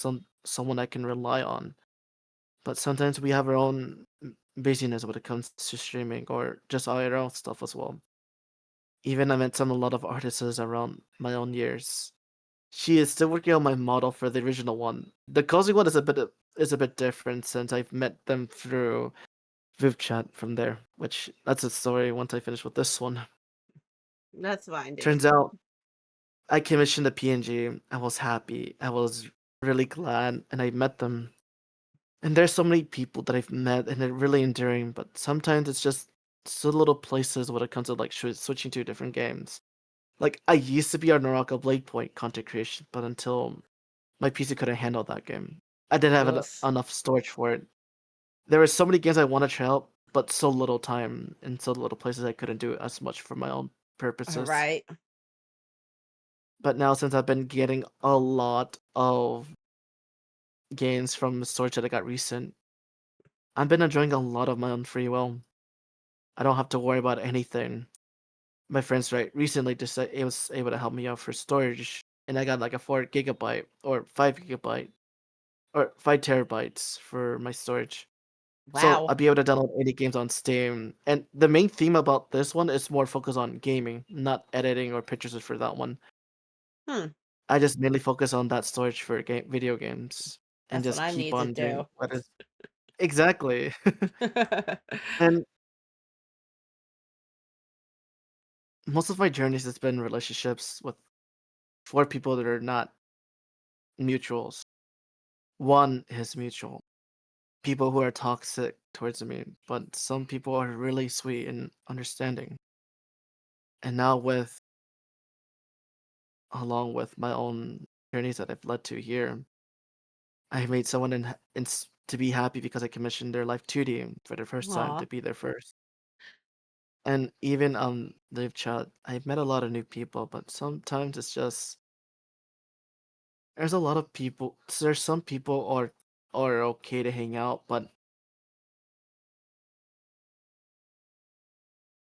Speaker 2: someone I can rely on. But sometimes we have our own busyness when it comes to streaming or just IRL stuff as well. Even I met some a lot of artists around my own years. She is still working on my model for the original one. The cozy one is a bit different since I've met them through VivChat from there, which that's a story once I finish with this one.
Speaker 1: That's fine, dude.
Speaker 2: Turns out I commissioned the PNG. I was happy. I was really glad, and I met them. And there's so many people that I've met, and they're really endearing. But sometimes it's just so little places when it comes to like switching to different games. Like, I used to be on Naraka Blade Point content creation, but until my PC couldn't handle that game. I didn't have
Speaker 1: Oof.
Speaker 2: enough storage for it. There were so many games I wanna try out, but so little time and so little places I couldn't do it as much for my own purposes.
Speaker 1: Right.
Speaker 2: But now since I've been getting a lot of games from the storage that I got recent, I've been enjoying a lot of my own free will. I don't have to worry about anything. My friends right recently just it was able to help me out for storage, and I got like a 4 gigabyte or 5 gigabyte or 5 terabytes for my storage. So
Speaker 1: Wow.
Speaker 2: I'll be able to download any games on Steam. And the main theme about this one is more focused on gaming, not editing or pictures for that one.
Speaker 1: Hmm.
Speaker 2: I just mainly focus on that storage for video games and
Speaker 1: That's what
Speaker 2: just
Speaker 1: I
Speaker 2: keep
Speaker 1: need to
Speaker 2: on doing
Speaker 1: do.
Speaker 2: what is exactly. And most of my journeys has been relationships with 4 people that are not mutuals. One is mutual. People who are toxic towards me, but some people are really sweet and understanding. And now with along with my own journeys that I've led to here, I made someone to be happy because I commissioned their live 2D for the first time
Speaker 1: Aw.
Speaker 2: to be there first. And even on live chat, I've met a lot of new people, but sometimes it's just there's a lot of people. There's some people are okay to hang out, but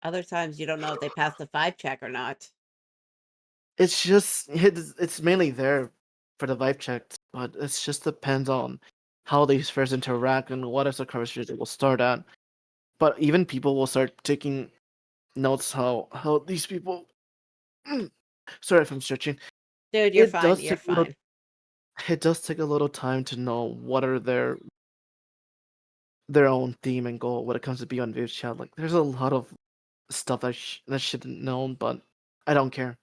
Speaker 1: Other times you don't know if they passed the 5 check or not.
Speaker 2: it's mainly there for the vibe checks, but it's just depends on how they first interact and what is the conversation will start at. But even people will start taking notes how these people sorry if I'm stretching.
Speaker 1: Dude, you're
Speaker 2: It
Speaker 1: fine,
Speaker 2: does
Speaker 1: you're
Speaker 2: take a little
Speaker 1: fine.
Speaker 2: it does take a little time to know what are their own theme and goal when it comes to Beyond Viv chat. Like there's a lot of stuff that shouldn't known, but I don't care.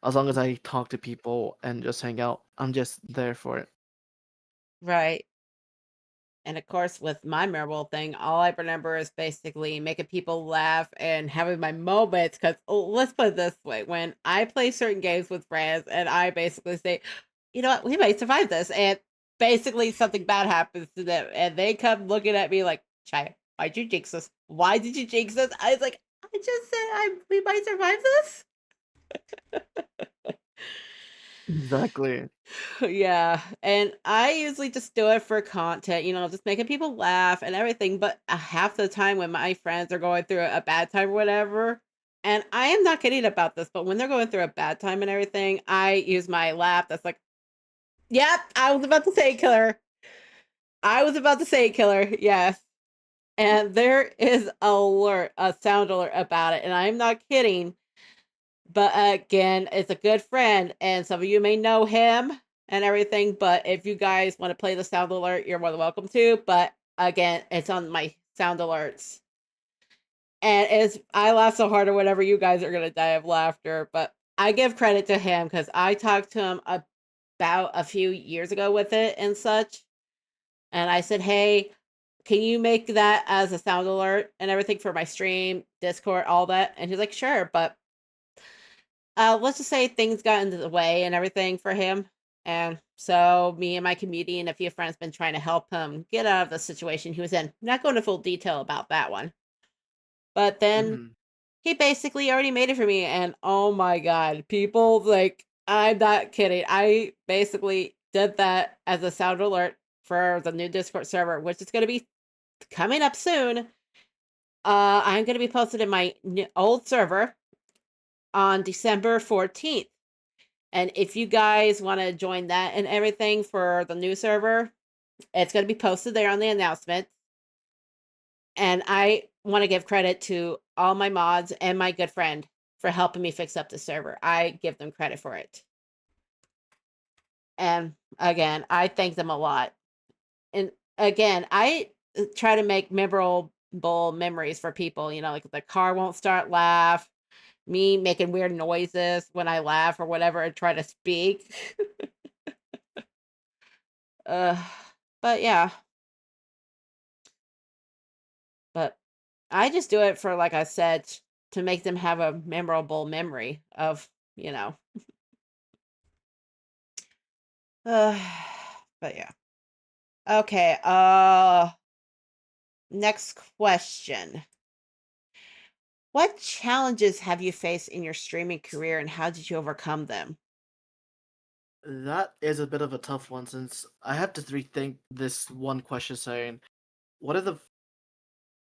Speaker 2: As long as I talk to people and just hang out, I'm just there for it.
Speaker 1: Right. And of course, with my memorable thing, all I remember is basically making people laugh and having my moments. Because let's put it this way: when I play certain games with friends, and I basically say, "You know what? We might survive this," and basically something bad happens to them, and they come looking at me like, "Chai, why'd you jinx us? Why did you jinx us?" I was like, "I just said we might survive this."
Speaker 2: Exactly.
Speaker 1: Yeah, and I usually just do it for content, just making people laugh and everything, but, half the time when my friends are going through a bad time or whatever, and I am not kidding about this, but when they're going through a bad time and everything, I use my laugh that's like, "Yep, I was about to say killer. I was about to say killer, yes." And there is a sound alert about it, and I'm not kidding. But again, it's a good friend, and some of you may know him and everything. But if you guys want to play the sound alert, you're more than welcome to. But again, it's on my sound alerts. And it's I laugh so hard or whatever, you guys are gonna die of laughter. But I give credit to him because I talked to him about a few years ago with it and such. And I said, "Hey, can you make that as a sound alert and everything for my stream, Discord, all that?" And he's like, "Sure," but let's just say things got into the way and everything for him. And so me and my community and a few friends been trying to help him get out of the situation he was in. Not going into full detail about that one. But then
Speaker 2: Mhm.
Speaker 1: he basically already made it for me. And oh my god, people like I'm not kidding. I basically did that as a sound alert for the new Discord server, which is gonna be coming up soon. I'm gonna be posted in my old server on December 14th. And if you guys want to join that and everything for the new server, it's going to be posted there on the announcement. And I want to give credit to all my mods and my good friend for helping me fix up the server. I give them credit for it. And again, I thank them a lot. And again, I try to make memorable memories for people, like the car won't start laugh, me making weird noises when I laugh or whatever and try to speak. uh, but yeah, but I just do it for, like I said, to make them have a memorable memory of you know. But yeah. Okay, next question. What challenges have you faced in your streaming career and how did you overcome them?
Speaker 2: That is a bit of a tough one since I have to rethink this one question saying, what are the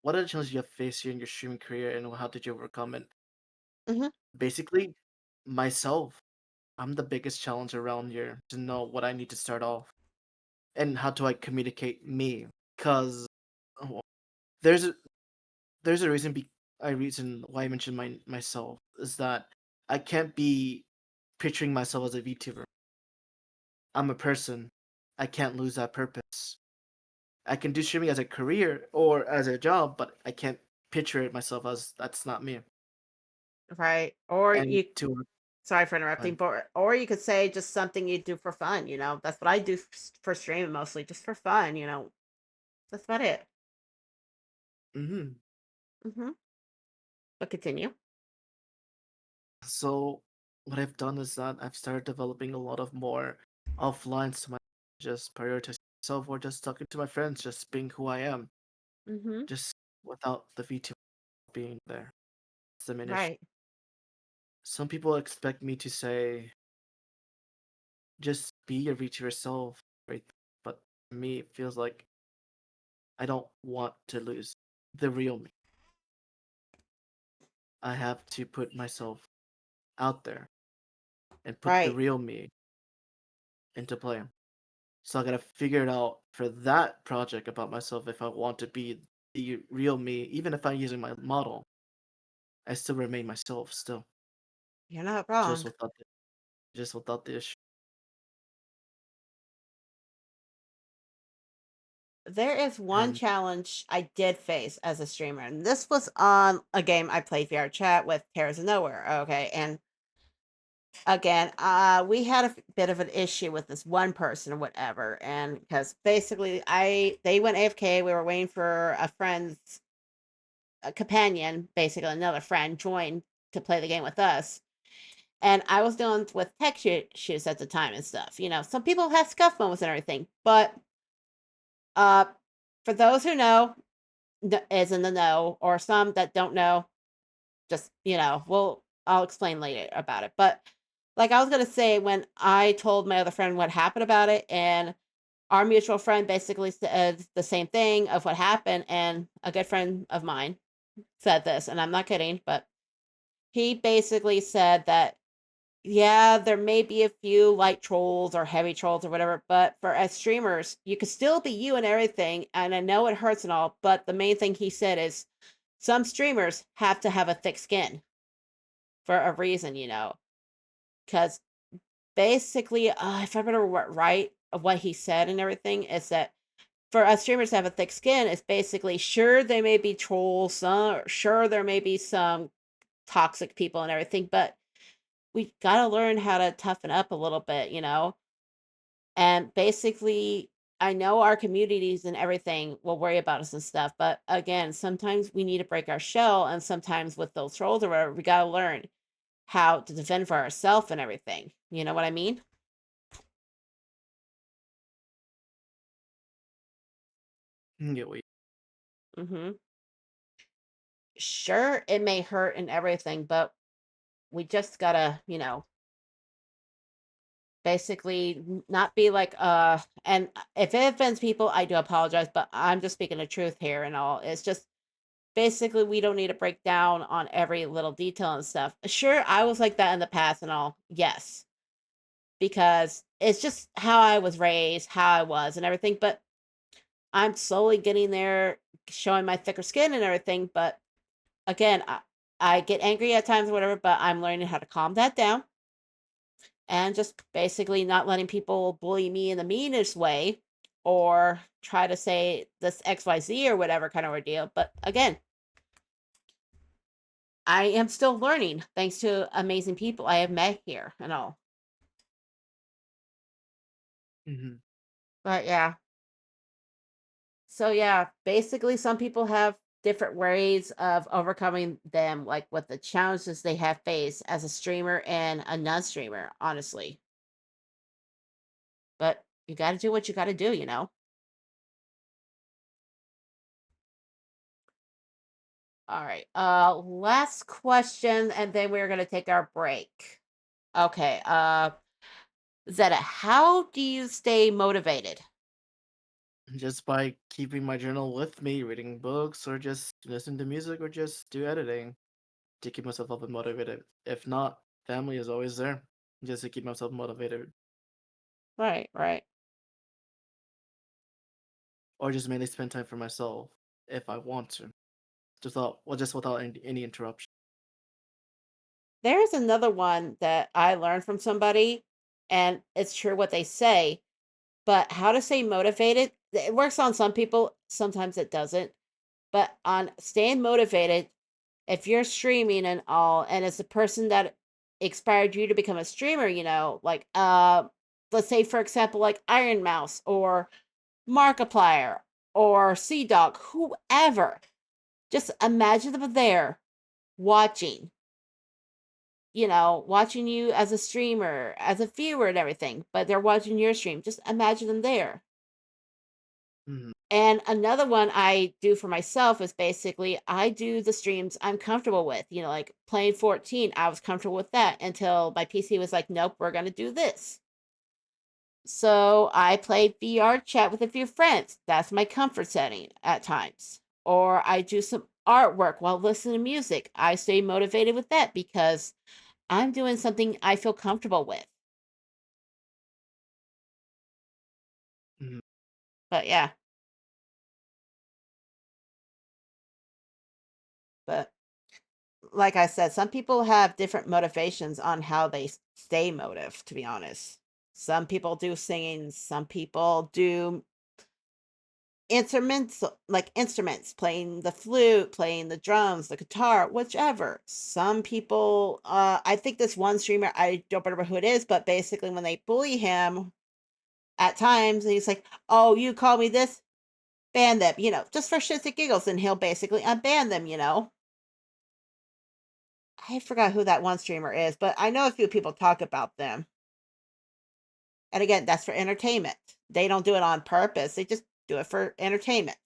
Speaker 2: what are the challenges you have faced here in your streaming career and how did you overcome it?
Speaker 1: Mhm.
Speaker 2: Basically, myself. I'm the biggest challenge around here to know what I need to start off and how do I communicate me. Because there's a, there's a reason why I mentioned myself is that I can't be picturing myself as a VTuber. I'm a person. I can't lose that purpose. I can do streaming as a career or as a job, but I can't picture it myself as that's not me.
Speaker 1: Right. Or
Speaker 2: And
Speaker 1: you
Speaker 2: to
Speaker 1: sorry for interrupting, but or you could say just something you do for fun, you know. That's what I do for streaming mostly, just for fun, you know. That's about it.
Speaker 2: mhm.
Speaker 1: Mhm. But continue.
Speaker 2: So what I've done is that I've started developing a lot of more offlines to my just prioritizing myself or just talking to my friends, just being who I am,
Speaker 1: Mhm.
Speaker 2: just without the VTuber being there. It's diminished.
Speaker 1: Right.
Speaker 2: Some people expect me to say, just be your VTuber self, right? But for me, it feels like I don't want to lose the real me. I have to put myself out there and put the
Speaker 1: Right.
Speaker 2: real me into play. So I gotta figure it out for that project about myself if I want to be the real me, even if I'm using my model, I still remain myself still,
Speaker 1: You're not
Speaker 2: just
Speaker 1: wrong.
Speaker 2: without the just without the issue.
Speaker 1: There is one
Speaker 2: And
Speaker 1: challenge I did face as a streamer, and this was on a game I played VR chat with Terrors of Nowhere. Okay, and again, we had a bit of an issue with this one person or whatever, and because basically, they went AFK, we were waiting for a friend's a companion, basically another friend, join to play the game with us. And I was dealing with tech issues at the time and stuff. You know, some people have scuff moments and everything, but uh, for those who know, is in the know, or some that don't know, just I'll explain later about it. But like I was gonna say, when I told my other friend what happened about it, and our mutual friend basically said the same thing of what happened, and a good friend of mine said this, and I'm not kidding, but he basically said that yeah, there may be a few light trolls or heavy trolls or whatever, but for as streamers, you could still be you and everything. And I know it hurts and all, but the main thing he said is some streamers have to have a thick skin for a reason, you know, because basically, if I remember right, of what he said and everything is that for us streamers to have a thick skin is basically sure there may be trolls, sure there may be some toxic people and everything, but we gotta learn how to toughen up a little bit, you know? And basically, I know our communities and everything will worry about us and stuff, but again, sometimes we need to break our shell, and sometimes with those trolls or whatever, we gotta learn how to defend for ourselves and everything. You know what I mean?
Speaker 2: yeah, wait.
Speaker 1: Mhm. Sure, it may hurt and everything, but we just gotta, basically not be like, and if it offends people, I do apologize, but I'm just speaking the truth here and all. It's just basically, we don't need to break down on every little detail and stuff. Sure, I was like that in the past and all. Yes, because it's just how I was raised, how I was, and everything. But I'm slowly getting there, showing my thicker skin and everything. But again, I get angry at times or whatever, but I'm learning how to calm that down and just basically not letting people bully me in the meanest way or try to say this XYZ or whatever kind of ordeal. But again, I am still learning thanks to amazing people I have met here and all.
Speaker 2: Hmm.
Speaker 1: But yeah. So yeah, basically some people have different ways of overcoming them, like what the challenges they have faced as a streamer and a non-streamer, honestly. But you got to do what you got to do, you know. All right. Last question, and then we're gonna take our break. Okay. Zeta, how do you stay motivated?
Speaker 2: Just by keeping my journal with me, reading books, or just listening to music, or just do editing to keep myself up and motivated. If not, family is always there just to keep myself motivated,
Speaker 1: Right, right.
Speaker 2: or just mainly spend time for myself if I want to, just without any interruption.
Speaker 1: There's another one that I learned from somebody, and it's true what they say, but how to stay motivated, it works on some people, sometimes it doesn't. But on staying motivated, if you're streaming and all, and it's the person that inspired you to become a streamer, like let's say for example, like Iron Mouse or Markiplier or Sea Dog, whoever, just imagine them there watching, watching you as a streamer, as a viewer and everything, but they're watching your stream. Just imagine them there.
Speaker 2: Mhm,
Speaker 1: And another one I do for myself is basically I do the streams I'm comfortable with. Like playing 14, I was comfortable with that until my PC was like, nope, we're going to do this. So I play VR chat with a few friends. That's my comfort setting at times. Or I do some artwork while listening to music. I stay motivated with that because I'm doing something I feel comfortable with.
Speaker 2: mhm,
Speaker 1: But yeah, but like I said, some people have different motivations on how they stay motive, to be honest. Some people do singing, some people do instruments, like instruments, playing the flute, playing the drums, the guitar, whichever. Some people, I think this one streamer, I don't remember who it is, but basically when they bully him at times, and he's like, oh, you call me this? Ban them, just for shits and giggles. And he'll basically unban them. I forgot who that one streamer is, but I know a few people talk about them. And again, that's for entertainment. They don't do it on purpose. They just do it for entertainment.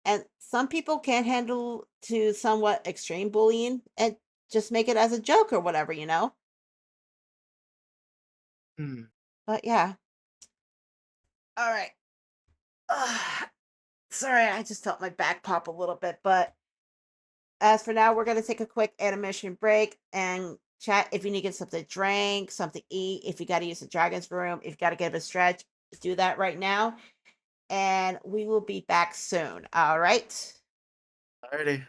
Speaker 1: And some people can't handle to somewhat extreme bullying and just make it as a joke or whatever.
Speaker 2: mhm.
Speaker 1: But yeah. All right. Ugh. Sorry, I just felt my back pop a little bit. But as for now, we're going to take a quick animation break and chat. If you need to get something to drink, something to eat, if you got to use the dragon's room, if you got to get a stretch, do that right now. And we will be back soon. All right.
Speaker 2: Alrighty.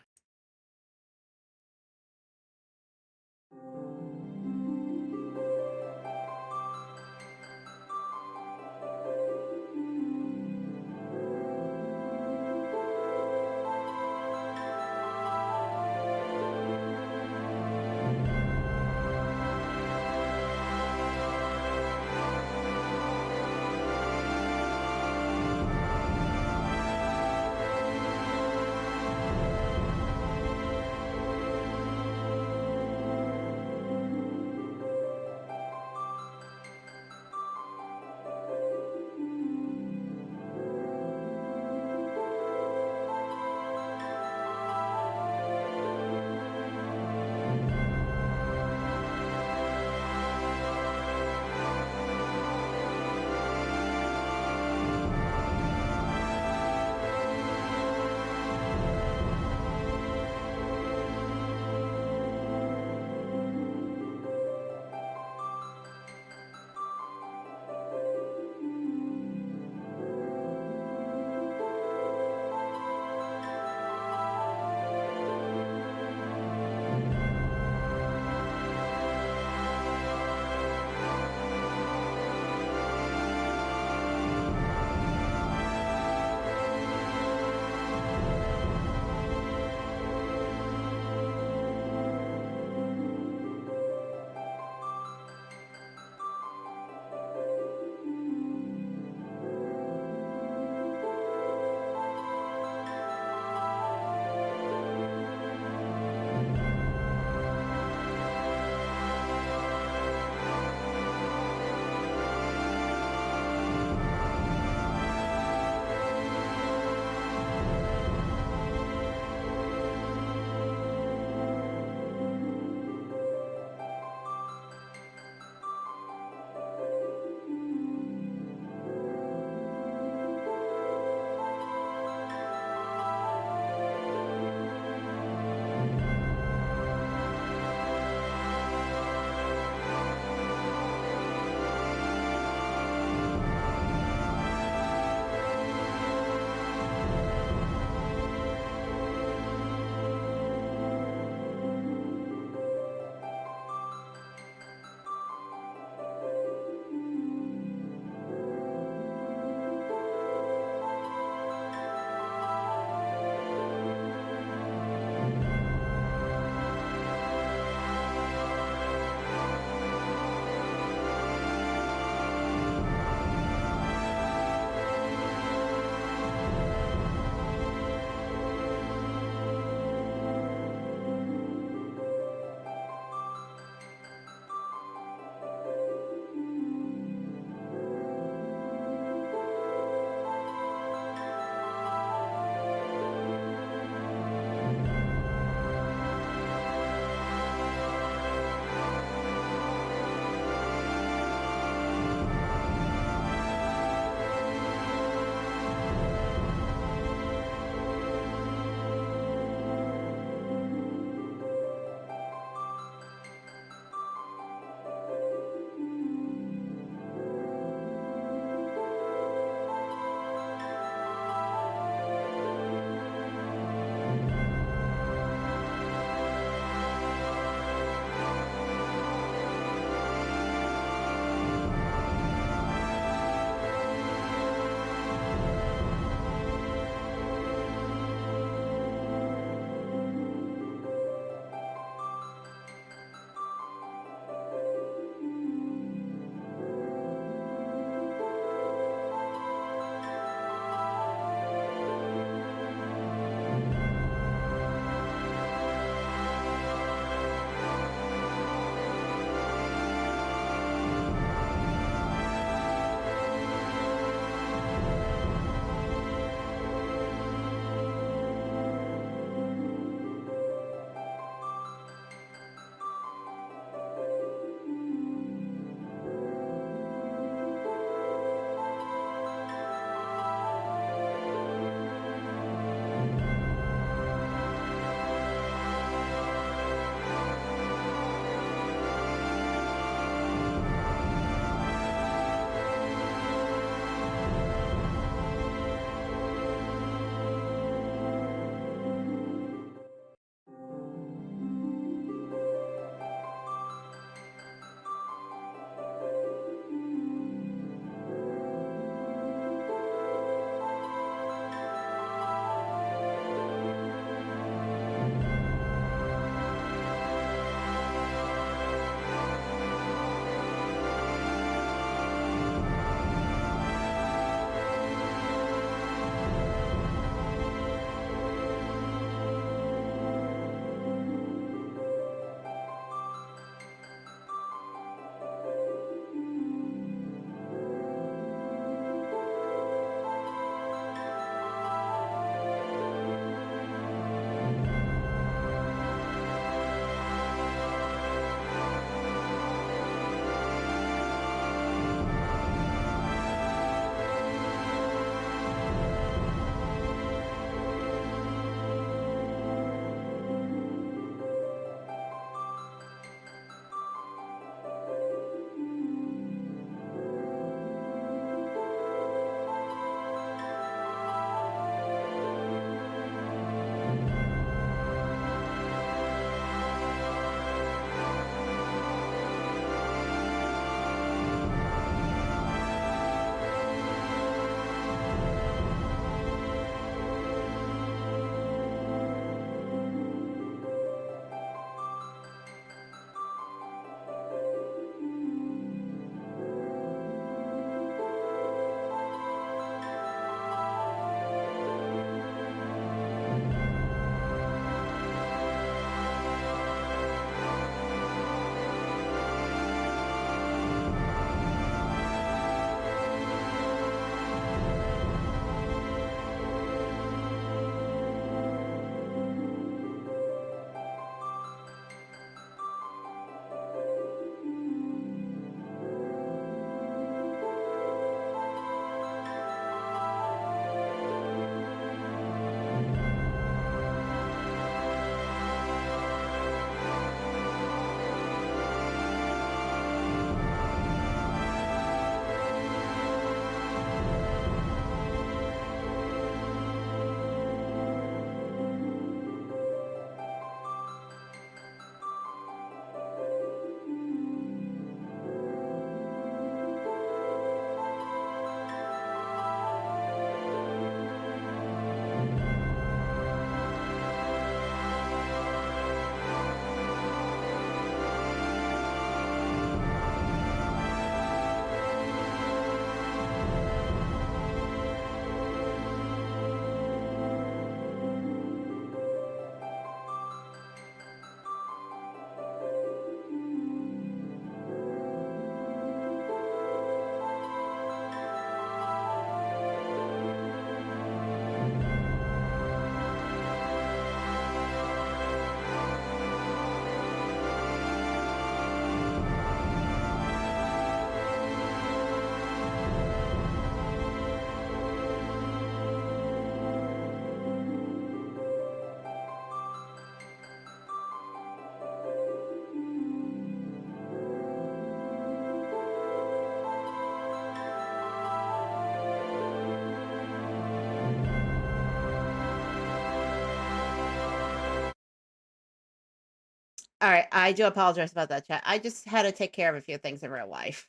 Speaker 1: All right, I do apologize about that, chat. I just had to take care of a few things in real life.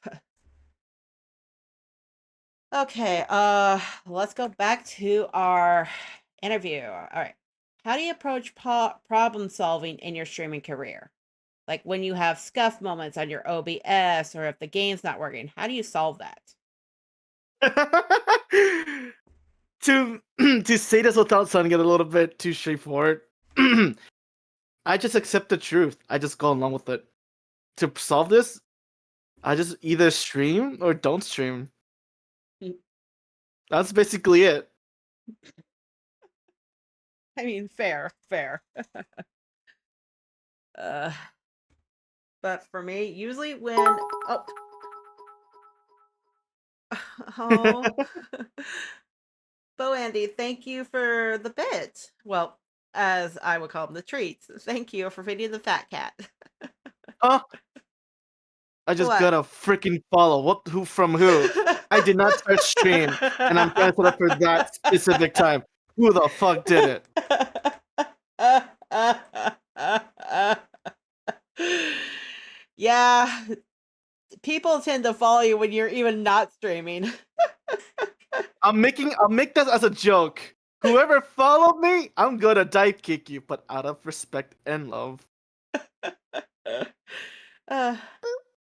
Speaker 1: Okay, let's go back to our interview. All right. How do you approach problem solving in your streaming career? Like when you have scuff moments on your OBS or if the game's not working, how do you solve that?
Speaker 2: To to say this without sounding it a little bit too straightforward, I just accept the truth. I just go along with it. To solve this, I just either stream or don't stream.
Speaker 1: Mm,
Speaker 2: That's basically it.
Speaker 1: I mean, fair, fair. Uh, but for me, usually when oh oh Bo Andy, thank you for the bit. Well, as I would call them, the treats. Thank you for feeding the fat cat.
Speaker 2: Oh, I just
Speaker 1: What?
Speaker 2: got a freaking follow. What? Who from who? I did not start stream, and I'm trying to set up for that specific time. Who the fuck did it?
Speaker 1: Yeah, people tend to follow you when you're even not streaming.
Speaker 2: I'll make that as a joke. Whoever followed me, I'm gonna dive kick you, but out of respect and love.
Speaker 1: uh,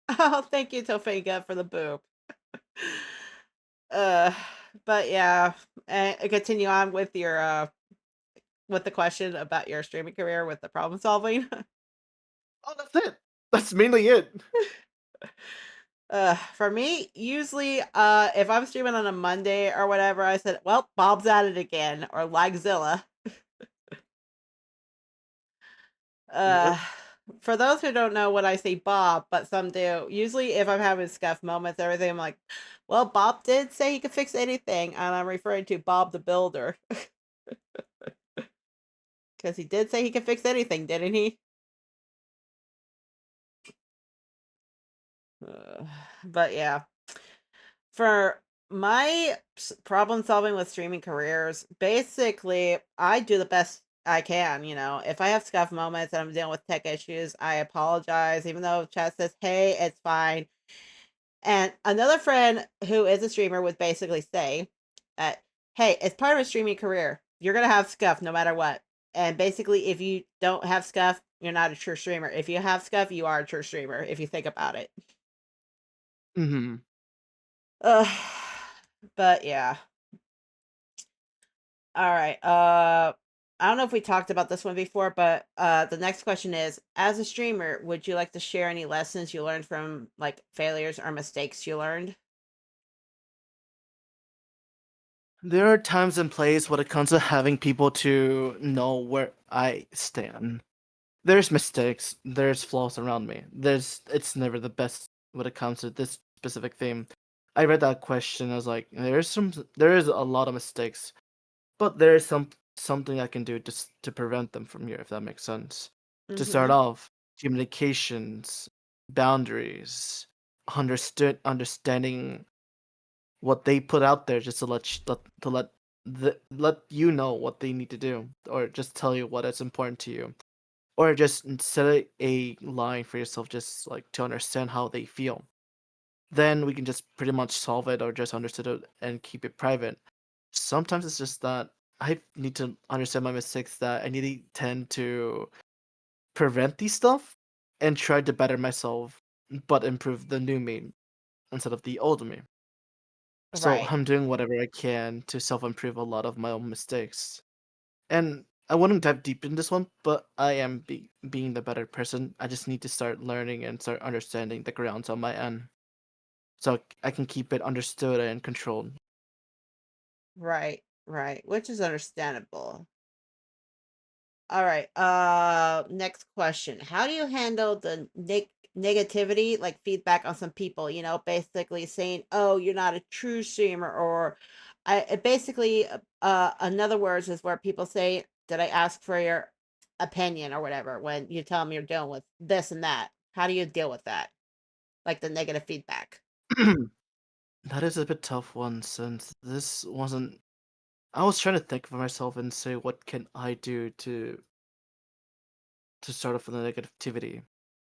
Speaker 1: oh, thank you, Topanga, for the boop. Uh, but yeah, and continue on with the question about your streaming career with the problem solving.
Speaker 2: Oh, that's it. That's mainly it.
Speaker 1: For me, usually, if I'm streaming on a Monday or whatever, I said, "Well, Bob's at it again," or Lagzilla. Uh,
Speaker 2: Yep.
Speaker 1: for those who don't know what I say Bob, but some do, usually if I'm having scuff moments, everything, I'm like, "Well, Bob did say he could fix anything," and I'm referring to Bob the Builder because he did say he could fix anything, didn't he? Uh, but yeah. For my problem solving with streaming careers, basically, I do the best I can. If I have scuff moments and I'm dealing with tech issues, I apologize, even though chat says, hey, it's fine. And another friend who is a streamer would basically say that, hey, it's part of a streaming career. You're going to have scuff no matter what. And basically, if you don't have scuff, you're not a true streamer. If you have scuff, you are a true streamer, if you think about it.
Speaker 2: Hmm.
Speaker 1: Uh, but yeah. All right. I don't know if we talked about this one before, but the next question is: as a streamer, would you like to share any lessons you learned from like failures or mistakes you learned?
Speaker 2: There are times and places when it comes to having people to know where I stand. There's mistakes, there's flaws around me. It's never the best when it comes to this specific theme. I read that question, I was like, there is a lot of mistakes, but there is something I can do just to prevent them from here, if that makes sense. To start
Speaker 1: Mm-hmm.
Speaker 2: off, communications, boundaries, understanding what they put out there just to let you know what they need to do, or just tell you what is important to you, or just set a line for yourself, just like to understand how they feel. Then we can just pretty much solve it, or just understand it and keep it private. Sometimes it's just that I need to understand my mistakes, that I need to tend to prevent these stuff and try to better myself, but improve the new me instead of the old me. So
Speaker 1: Right.
Speaker 2: I'm doing whatever I can to self-improve a lot of my own mistakes. And I wouldn't dive deep in this one, but I am being the better person. I just need to start learning and start understanding the grounds on my end, so I can keep it understood and controlled.
Speaker 1: Right. Right. Which is understandable. All right. Next question. How do you handle the negativity, like feedback on some people, basically saying, "Oh, you're not a true streamer," or basically in other words is where people say, "Did I ask for your opinion or whatever?" when you tell them you're dealing with this and that. How do you deal with that? Like the negative feedback?
Speaker 2: That is a bit tough one, since this wasn't. I was trying to think for myself and say, what can I do to to start off with the negativity.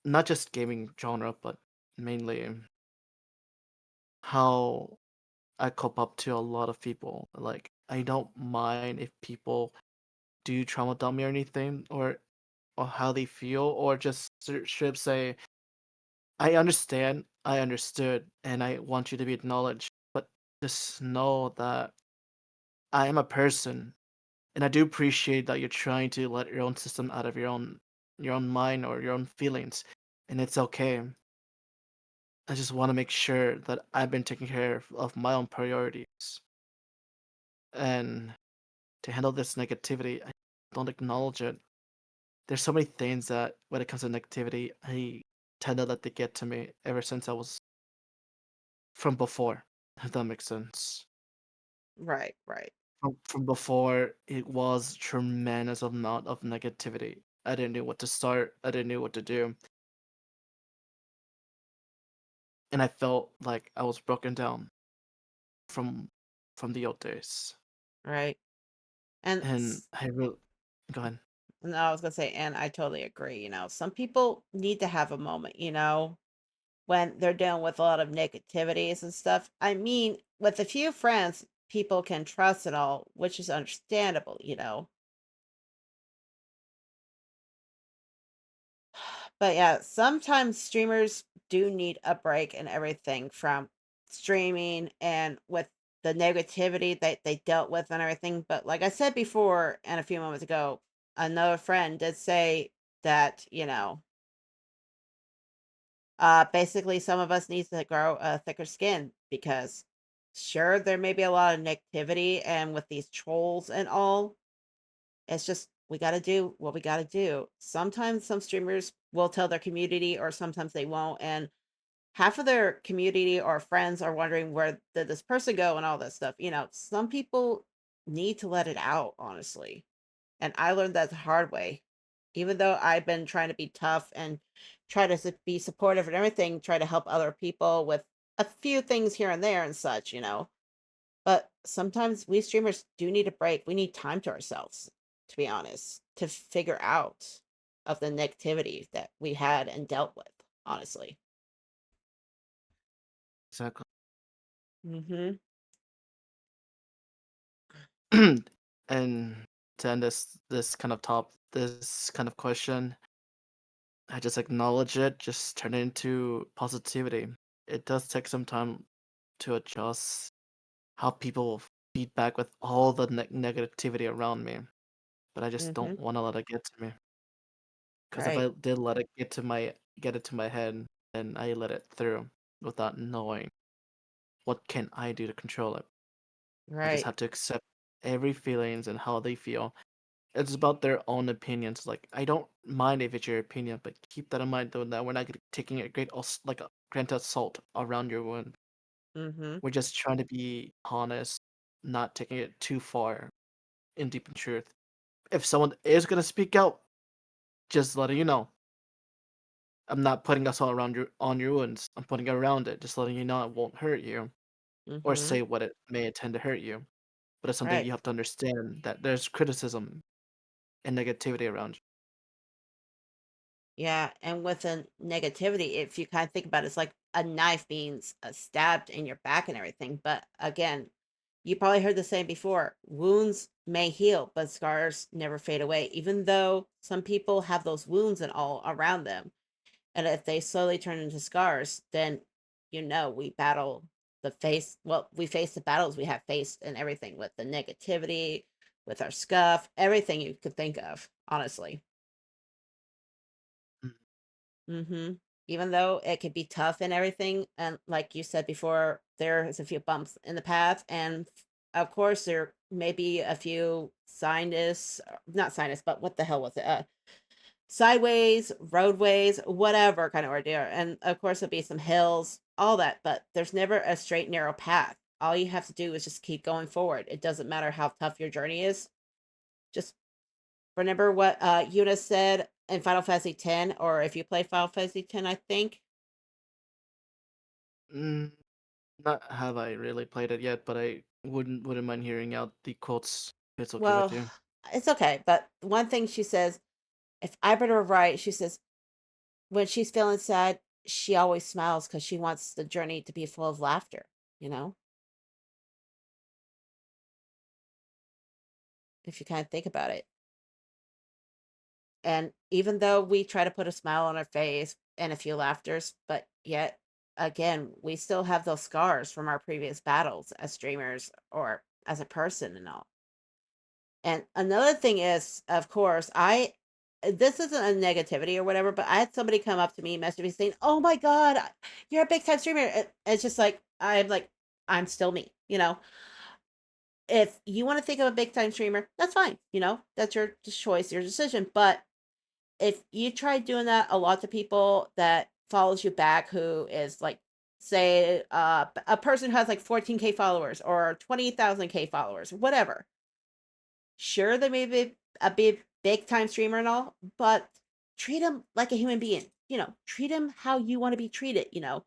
Speaker 2: Not just gaming genre, but mainly how I cope up to a lot of people. Like, I don't mind if people do trauma dump me or anything, or how they feel, or just should say, I understand, I understood, and I want you to be acknowledged. But just know that I am a person, and I do appreciate that you're trying to let your own system out of your own mind or your own feelings, and it's okay. I just want to make sure that I've been taking care of my own priorities. And to handle this negativity, I don't acknowledge it. There's so many things that when it comes to negativity, I tend to let it get to me ever since I was from before, if that makes sense.
Speaker 1: Right, right,
Speaker 2: From before, it was tremendous amount of negativity. I didn't know what to start. I didn't know what to do, and I felt like I was broken down from from the old days.
Speaker 1: right. And
Speaker 2: And I really go ahead.
Speaker 1: no, I was gonna say, and I totally agree. Some people need to have a moment, when they're dealing with a lot of negativities and stuff. I mean, with a few friends, people can trust and all, which is understandable. But yeah, sometimes streamers do need a break and everything from streaming and with the negativity that they dealt with and everything. But like I said before and a few moments ago, another friend did say that, basically some of us needs to grow a thicker skin because sure there may be a lot of negativity and with these trolls and all, it's just we got to do what we got to do. Sometimes some streamers will tell their community or sometimes they won't, and half of their community or friends are wondering where did this person go and all that stuff. Some people need to let it out, honestly. And I learned that the hard way. Even though I've been trying to be tough and try to be supportive and everything, try to help other people with a few things here and there and such. But sometimes we streamers do need a break. We need time to ourselves, to be honest, to figure out of the negativity that we had and dealt with, honestly.
Speaker 2: Exactly.
Speaker 1: Mhm.
Speaker 2: And to end this kind of question, I just acknowledge it, just turn it into positivity. It does take some time to adjust how people feedback with all the negativity around me, but I just don't
Speaker 1: Mhm.
Speaker 2: want to let it get to me. Because if
Speaker 1: Right.
Speaker 2: I did let it get it to my head, then I let it through without knowing what can I do to control it. I just
Speaker 1: Right.
Speaker 2: have to accept every feelings and how they feel. It's about their own opinions. Like, I don't mind if it's your opinion, but keep that in mind though that we're not taking a like a grand assault around your wound.
Speaker 1: Mhm.
Speaker 2: We're just trying to be honest, not taking it too far in deep in truth. If someone is gonna speak out, just letting you know. I'm not putting us all around your on your wounds. I'm putting it around it, just letting you know it won't hurt you or
Speaker 1: Mhm.
Speaker 2: say what it may intend to hurt you. But it's something
Speaker 1: Right.
Speaker 2: you have to understand that there's criticism and negativity around you.
Speaker 1: Yeah, and with the negativity, if you kind of think about it, it's like a knife being stabbed in your back and everything. But again, you probably heard the saying before: wounds may heal, but scars never fade away. Even though some people have those wounds and all around them, and if they slowly turn into scars, then we battle the face. Well, we face the battles we have faced and everything with the negativity, with our scuff, everything you could think of. Honestly.
Speaker 2: Mm,
Speaker 1: Mhm. Even though it could be tough and everything, and like you said before, there's a few bumps in the path, and of course, there may be a few sinus, not sinus, but what the hell was it? Sideways, roadways, whatever kind of ordeal, and of course, there'll be some hills, all that, but there's never a straight, narrow path. All you have to do is just keep going forward. It doesn't matter how tough your journey is. Just remember what Eunice said in Final Fantasy X, or if you play Final Fantasy X, I think.
Speaker 2: mm, not have I really played it yet, but I wouldn't mind hearing out the quotes if it's okay with
Speaker 1: Well,
Speaker 2: you.
Speaker 1: it's okay, but one thing she says, if I read her right, she says when she's feeling sad, she always smiles because she wants the journey to be full of laughter, you know, if you kind of think about it. And even though we try to put a smile on our face and a few laughters, but yet again, we still have those scars from our previous battles as streamers or as a person and all. And another thing is, of course, this isn't a negativity or whatever, but I had somebody come up to me, message me saying, "Oh my God, you're a big time streamer." It's just like, I'm still me, you know. If you want to think of a big time streamer, that's fine, you know, that's your choice, your decision. But if you try doing that a lot to people that follows you back, who is like, say, a person who has like 14K followers or 20,000K followers, whatever. Sure, they may be a big time streamer and all, but treat them like a human being. You know, treat them how you want to be treated. You know,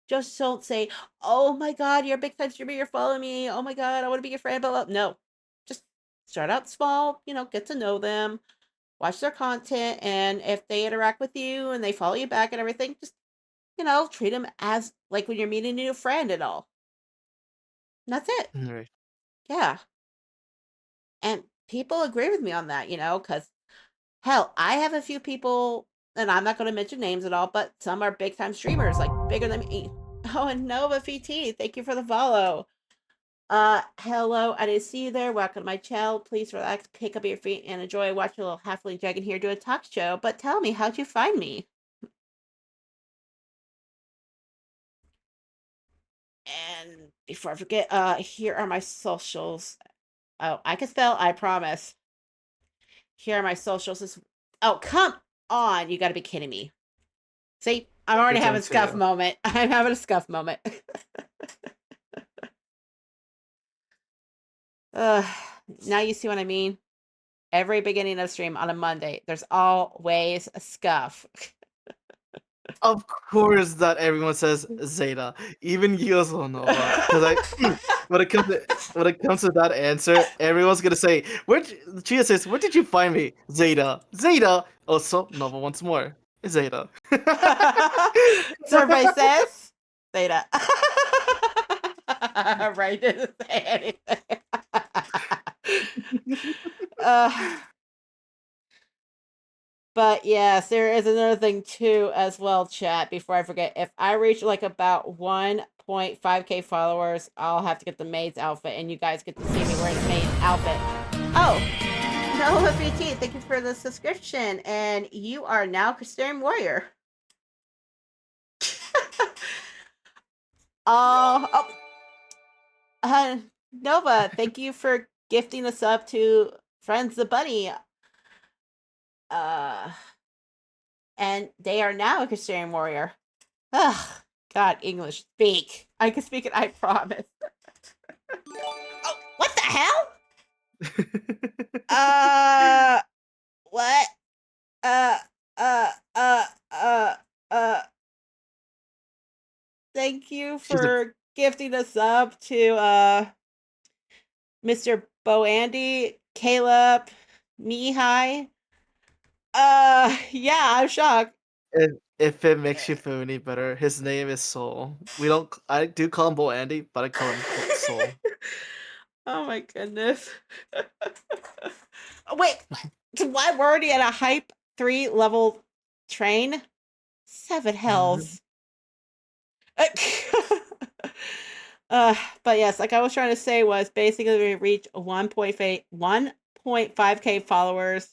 Speaker 1: just don't say, "Oh my God, you're a big time streamer. You're following me. Oh my God, I want to be your friend." Blah, blah. No, just start out small. You know, get to know them, watch their content, and if they interact with you and they follow you back and everything, just treat them as like when you're meeting a new friend and all. And that's it.
Speaker 2: Right.
Speaker 1: Yeah, and people agree with me on that. Because hell, I have a few people, and I'm not going to mention names at all, but some are big time streamers, like bigger than me. Oh, and Nova VT, thank you for the follow. Hello, I didn't see you there. Welcome to my channel. Please relax, pick up your feet, and enjoy watching a little halfling dragon here do a talk show. But tell me, how'd you find me? And before I forget, here are my socials. Oh, I can spell, I promise. Here are my socials. Oh, come on, you got to be kidding me. See, I'm
Speaker 2: You're
Speaker 1: already having
Speaker 2: doing
Speaker 1: a scuff
Speaker 2: too.
Speaker 1: moment. I'm having a scuff moment. Ugh, now you see what I mean? Every beginning of stream on a Monday, there's always a scuff.
Speaker 2: Of course that everyone says Zeta, even you as well, Nova. Because when it comes to that answer, everyone's gonna say, Chia says, where did you find me? Zeta. Zeta! Also, Nova once more. Zeta.
Speaker 1: Survey says theta. Right, didn't say anything. uh, but yes, there is another thing too as well, chat. Before I forget, if I reach like about 1.5K followers, I'll have to get the maid's outfit, and you guys get to see me wearing a maid outfit. Oh, no, BT, thank you for the subscription, and you are now Crystarian Warrior. Oh, Nova, thank you for gifting us up to Friends the Bunny. Uh, and they are now a Crystarian Warrior. Ugh, God, English, speak. I can speak it, I promise. Oh, what the hell? Uh, what? Uh, uh, uh, uh, uh, thank you
Speaker 2: She's a
Speaker 1: for gifting us up to, Mr. Bo Andy, Caleb, Mihai. Yeah, I'm shocked.
Speaker 2: if it makes you feel any better, his name is Soul. We don't. I do call him Bo Andy, but I call him Soul.
Speaker 1: Oh my goodness. Oh, wait, so why we're already at a hype 3 level train? 7
Speaker 2: Mhm.
Speaker 1: hells. uh, but yes, like I was trying to say was basically we reach 1.5K followers.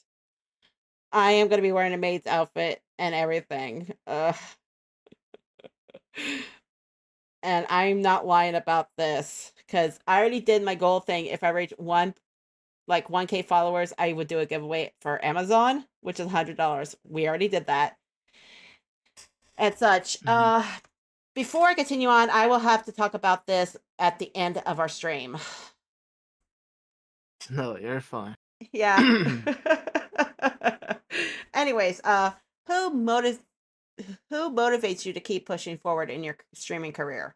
Speaker 1: I am going to be wearing a maid's outfit and everything. And I'm not lying about this because I already did my goal thing. If I reach 1K followers, I would do a giveaway for Amazon, which is $100. We already did that and such.
Speaker 2: Mhm.
Speaker 1: Before I continue on, I will have to talk about this at the end of our stream.
Speaker 2: No, you're fine.
Speaker 1: Yeah. Anyways, who motiv- who motivates you to keep pushing forward in your streaming career?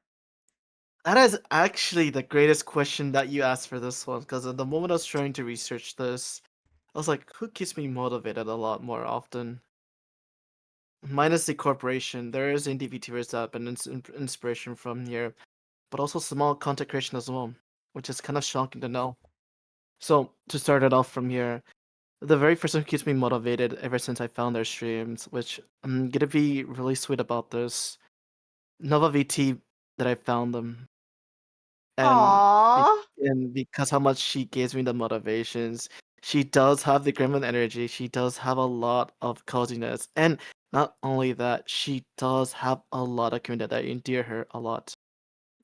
Speaker 2: That is actually the greatest question that you asked for this one, because at the moment I was trying to research this, I was like, who keeps me motivated a lot more often? Minus the corporation, there is indie VTubers that have been inspiration from here, but also small content creation as well, which is kind of shocking to know. So to start it off from here, the very first one who keeps me motivated ever since I found their streams, which I'm gonna be really sweet about this. Nova VT that I found them, and be
Speaker 1: Aw.
Speaker 2: and because how much she gives me the motivations, she does have the gremlin energy, she does have a lot of coziness, and not only that, she does have a lot of community that I endear her a lot.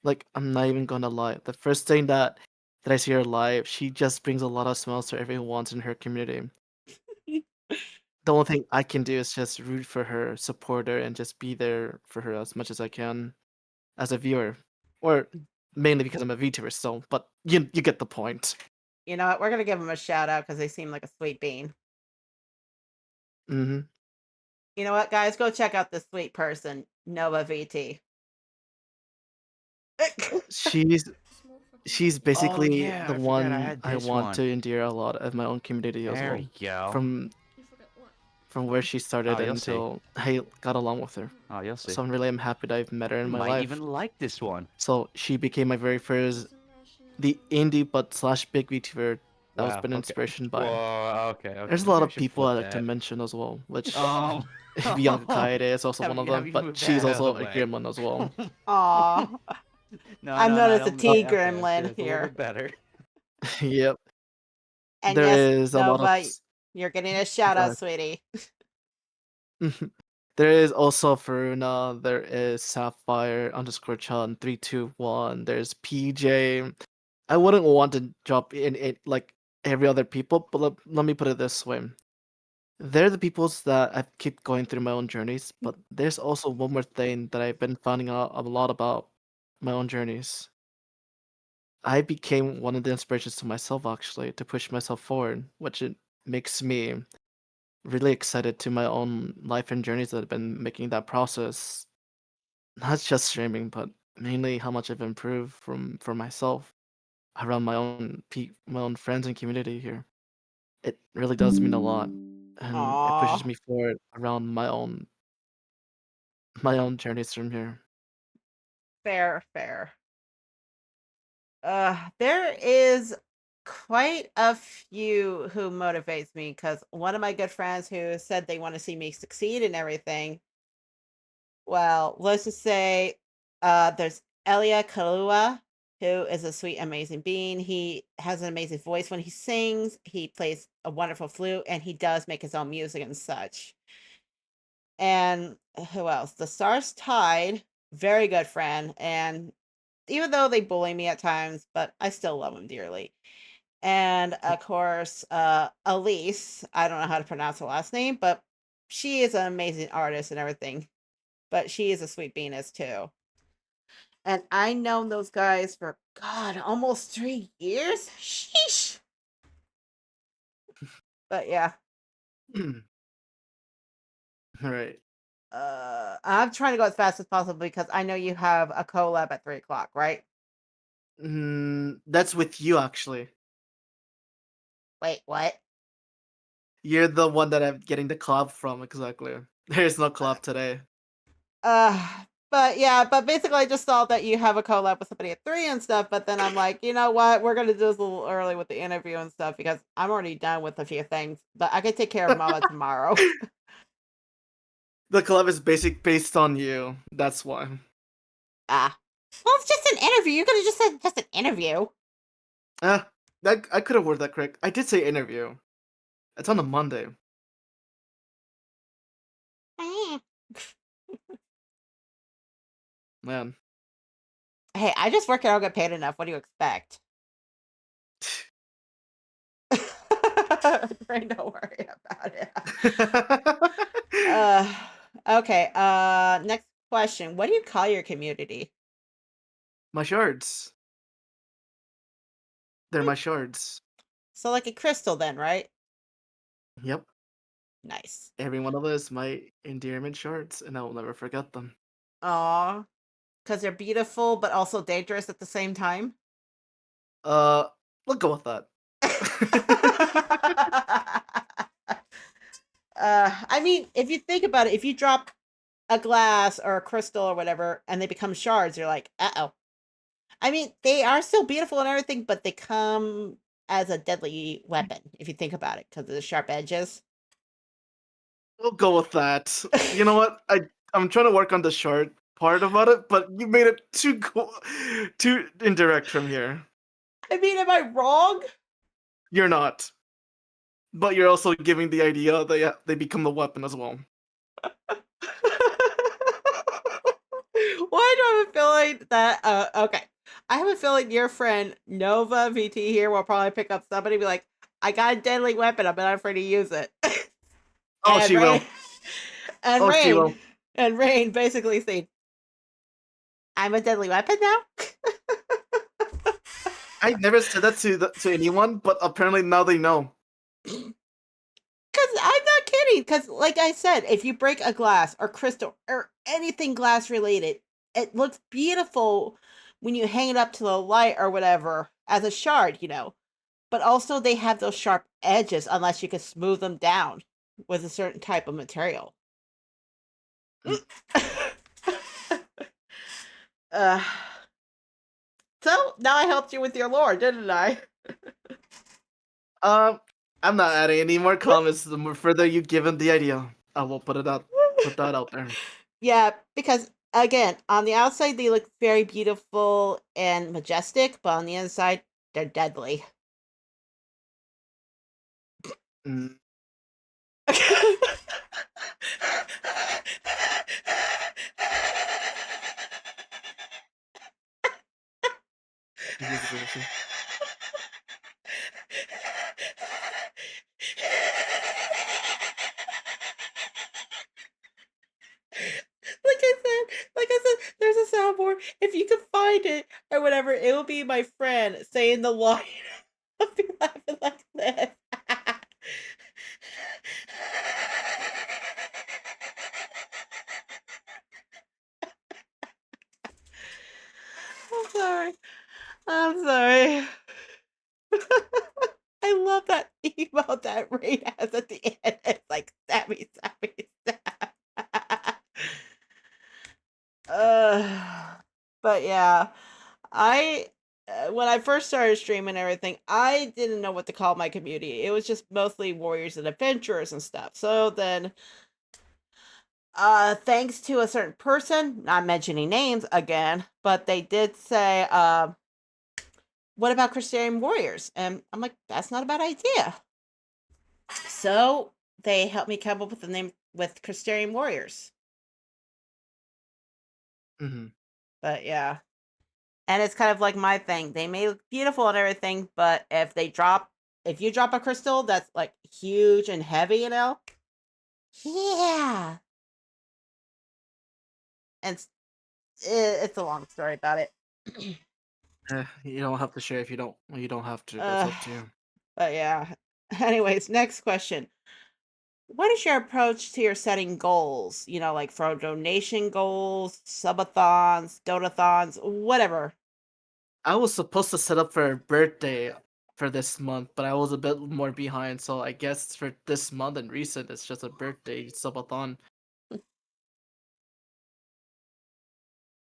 Speaker 2: Like, I'm not even gonna lie, the first thing that I see her live, she just brings a lot of smiles to everyone in her community. The only thing I can do is just root for her, support her, and just be there for her as much as I can as a viewer, or mainly because I'm a VTuber still, but you get the point.
Speaker 1: You know what? We're gonna give them a shout out because they seem like a sweet bean.
Speaker 2: Mhm.
Speaker 1: You know what, guys? Go check out this sweet person, Nova VT.
Speaker 2: She's she's
Speaker 3: Oh
Speaker 2: basically
Speaker 3: yeah,
Speaker 2: the
Speaker 3: I forgot I
Speaker 2: one
Speaker 3: had
Speaker 2: I
Speaker 3: this
Speaker 2: want
Speaker 3: one.
Speaker 2: to endear a lot of my own community as
Speaker 3: There
Speaker 2: well.
Speaker 3: you go.
Speaker 2: From from where she
Speaker 3: Oh,
Speaker 2: started
Speaker 3: you'll see.
Speaker 2: until I got along with her.
Speaker 3: Oh, you'll see.
Speaker 2: So I'm happy that I've met her in
Speaker 3: You
Speaker 2: my
Speaker 3: might
Speaker 2: life.
Speaker 3: even like this one.
Speaker 2: So she became my very first the indie but slash big VTuber that was
Speaker 3: Wow.
Speaker 2: been
Speaker 3: Okay.
Speaker 2: inspiration by.
Speaker 3: Whoa. Okay.
Speaker 2: There's
Speaker 3: Okay.
Speaker 2: a lot
Speaker 3: Maybe I
Speaker 2: of
Speaker 3: should
Speaker 2: people I
Speaker 3: flip
Speaker 2: like to
Speaker 3: that.
Speaker 2: mention as well, which
Speaker 3: Um.
Speaker 2: Bianca Kaede is also one of
Speaker 3: Have
Speaker 2: them,
Speaker 3: you
Speaker 2: but
Speaker 3: moved
Speaker 2: she's
Speaker 3: that out of the
Speaker 2: also a
Speaker 3: way?
Speaker 2: gremlin as well.
Speaker 1: Aw.
Speaker 3: No,
Speaker 1: I'm
Speaker 3: no,
Speaker 1: known
Speaker 3: no.
Speaker 1: as the
Speaker 2: Uh,
Speaker 1: tea
Speaker 3: Okay. That's good.
Speaker 1: gremlin
Speaker 3: It's a little
Speaker 1: here.
Speaker 3: bit better.
Speaker 2: yep.
Speaker 1: And
Speaker 2: There
Speaker 1: yes,
Speaker 2: is a lot of
Speaker 1: Nova, you're getting a shout
Speaker 2: go
Speaker 1: out,
Speaker 2: ahead.
Speaker 1: sweetie.
Speaker 2: There is also Faruna, there is Sapphire underscore Chan 321, there's PJ. I wouldn't want to drop in it like every other people, but let me put it this way. They're the peoples that I keep going through my own journeys, but there's also one more thing that I've been finding out a lot about my own journeys. I became one of the inspirations to myself actually to push myself forward, which it makes me really excited to my own life and journeys that have been making that process. Not just streaming, but mainly how much I've improved for myself around my own friends and community here. It really does mean a lot, and it pushes
Speaker 1: Aw.
Speaker 2: me forward around my own journeys from here.
Speaker 1: Fair, fair. There is quite a few who motivates me because one of my good friends who said they want to see me succeed and everything. Well, let's just say there's Elia Kalua, who is a sweet, amazing being. He has an amazing voice when he sings. He plays a wonderful flute, and he does make his own music and such. And who else? The Stars Tide, very good friend. And even though they bully me at times, but I still love him dearly. And of course, Elise, I don't know how to pronounce her last name, but she is an amazing artist and everything. But she is a sweet beaness too. And I known those guys for God, almost 3 years. Sheesh. But yeah,
Speaker 2: Right.
Speaker 1: I'm trying to go as fast as possible because I know you have a collab at 3 o'clock, right?
Speaker 2: That's with you actually.
Speaker 1: Wait, what?
Speaker 2: You're the one that I'm getting the collab from exactly. There's no collab today.
Speaker 1: But yeah, but basically I just saw that you have a collab with somebody at 3 and stuff, but then I'm like, you know what? We're gonna do this a little early with the interview and stuff because I'm already done with a few things, but I could take care of Mama tomorrow.
Speaker 2: The collab is based on you. That's why.
Speaker 1: Ah. Well, it's just an interview. You could have just said just an interview.
Speaker 2: Ah, that I could have worded that correct. I did say interview. It's on a Monday,
Speaker 1: Eh.
Speaker 2: man.
Speaker 1: Hey, I just work here, I don't get paid enough. What do you expect? Don't worry about it. Uh, okay. Next question. What do you call your community?
Speaker 2: My shards. They're
Speaker 1: Hmm,
Speaker 2: my shards.
Speaker 1: so like a crystal then, right?
Speaker 2: Yep.
Speaker 1: Nice.
Speaker 2: Every one of us my endearment shards, and I will never forget them.
Speaker 1: Aw, because they're beautiful but also dangerous at the same time.
Speaker 2: Uh, we'll go with that.
Speaker 1: I mean, if you think about it, if you drop a glass or a crystal or whatever and they become shards, you're like, uh-oh. I mean, they are still beautiful and everything, but they come as a deadly weapon if you think about it because of the sharp edges.
Speaker 2: We'll go with that. You know what? I'm trying to work on the short part about it, but you made it too indirect from here.
Speaker 1: I mean, am I wrong?
Speaker 2: You're not, but you're also giving the idea that they become a weapon as well.
Speaker 1: Why do I have a feeling that okay. I have a feeling your friend Nova VT here will probably pick up somebody and be like, I got a deadly weapon, I'm not afraid to use it.
Speaker 2: Oh,
Speaker 1: and
Speaker 2: she will.
Speaker 1: Rain and
Speaker 2: Oh, she
Speaker 1: Rain
Speaker 2: will.
Speaker 1: and Rain basically saying, I'm a deadly weapon now?
Speaker 2: I never said that to anyone, but apparently now they know.
Speaker 1: Because I'm not kidding. Because, like I said, if you break a glass or crystal or anything glass related, it looks beautiful when you hang it up to the light or whatever as a shard, you know. But also, they have those sharp edges unless you can smooth them down with a certain type of material.
Speaker 2: Mm.
Speaker 1: uh, so, now I helped you with your lore, didn't I?
Speaker 2: Um, I'm not adding any more comments. The more further you given the idea, I will put that out there.
Speaker 1: Yeah, because again, on the outside they look very beautiful and majestic, but on the inside they're deadly.
Speaker 2: Mm. Jesus, Lucy.
Speaker 1: Like I said, there's a soundboard. If you can find it or whatever, it will be my friend saying the line. I'll be laughing like this. I'm sorry. I'm sorry. I love that email that Ray has at the end. It's like stabby, stabby, stab. Uh, but yeah, I when I first started streaming and everything, I didn't know what to call my community. It was just mostly warriors and adventurers and stuff. So then, thanks to a certain person, not mentioning names again, but they did say, "What about Crystarian warriors?" And I'm like, "That's not a bad idea." So they helped me come up with the name with Crystarian warriors.
Speaker 2: Mm-hmm.
Speaker 1: But yeah. And it's kind of like my thing. They may look beautiful and everything, but if you drop a crystal that's like huge and heavy, you know, yeah, and it's a long story about it.
Speaker 2: You don't have to share if you don't have to, but it's
Speaker 1: uh,
Speaker 2: up to you.
Speaker 1: but yeah. Anyways, next question. What is your approach to your setting goals? You know, like for donation goals, subathons, donathons, whatever.
Speaker 2: I was supposed to set up for a birthday for this month, but I was a bit more behind, so I guess for this month and recent, it's just a birthday subathon.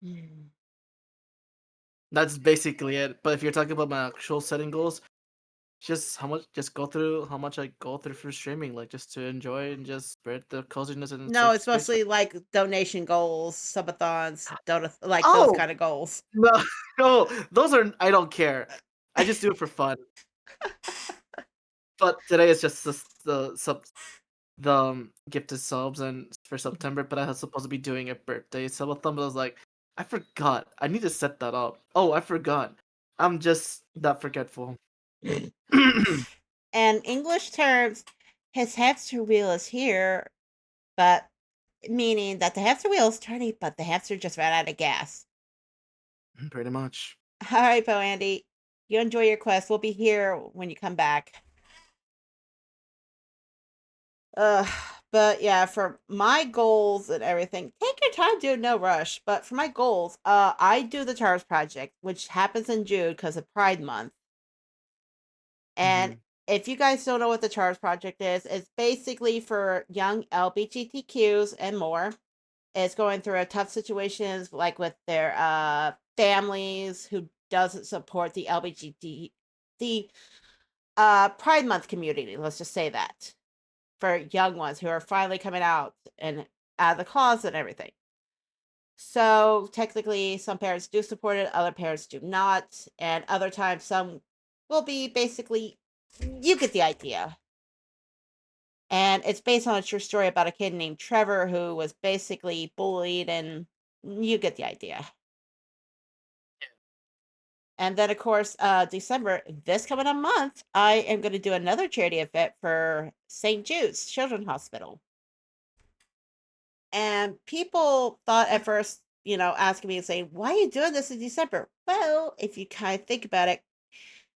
Speaker 1: Hmm.
Speaker 2: That's basically it. But if you're talking about my actual setting goals, just go through how much I go through for streaming, like just to enjoy and just spread the coziness and
Speaker 1: No,
Speaker 2: safe
Speaker 1: it's
Speaker 2: space.
Speaker 1: mostly like donation goals, subathons, like those
Speaker 2: Oh
Speaker 1: kind of goals.
Speaker 2: no, no, those are I don't care. I just do it for fun. But today is just the gifted subs and for September, but I was supposed to be doing a birthday subathon, but I was like, I forgot. I need to set that up. Oh, I forgot. I'm just that forgetful.
Speaker 1: And English terms, his hamster wheel is here, but meaning that the hamster wheel is turning, but the hamster just ran out of gas.
Speaker 2: Pretty much.
Speaker 1: All right, Bo Andy, you enjoy your quest. We'll be here when you come back. Uh, but yeah, for my goals and everything, take your time, dude. No rush. But for my goals, I do the Charles Project, which happens in June because of Pride Month. And
Speaker 2: Mhm.
Speaker 1: if you guys don't know what the Charge Project is, it's basically for young LGBTQs and more. It's going through a tough situations like with their families who doesn't support the LGBT the Pride Month community. Let's just say that for young ones who are finally coming out and out of the closet and everything. So technically, some parents do support it, other parents do not, and other times some will be basically, you get the idea. And it's based on a true story about a kid named Trevor who was basically bullied, and you get the idea. And then, of course, December, this coming up month, I am going to do another charity event for St. Jude's Children's Hospital. And people thought at first, asking me and saying, why are you doing this in December? Well, if you kind of think about it,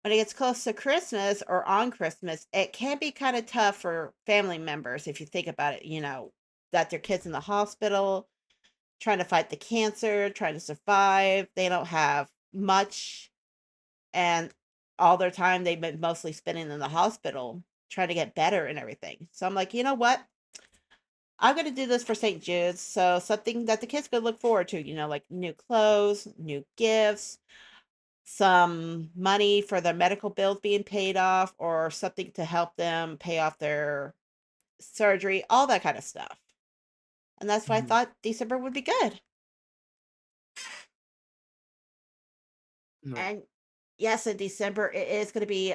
Speaker 1: when it gets close to Christmas or on Christmas, it can be kind of tough for family members if you think about it, that their kids in the hospital, trying to fight the cancer, trying to survive. They don't have much, and all their time they've been mostly spending in the hospital trying to get better and everything. So I'm like, you know what? I'm going to do this for St. Jude's. So something that the kids could look forward to, like new clothes, new gifts, some money for their medical bills being paid off, or something to help them pay off their surgery, all that kind of stuff. And that's why I
Speaker 2: Mhm.
Speaker 1: thought December would be good.
Speaker 2: Right.
Speaker 1: And yes, in December it is going to be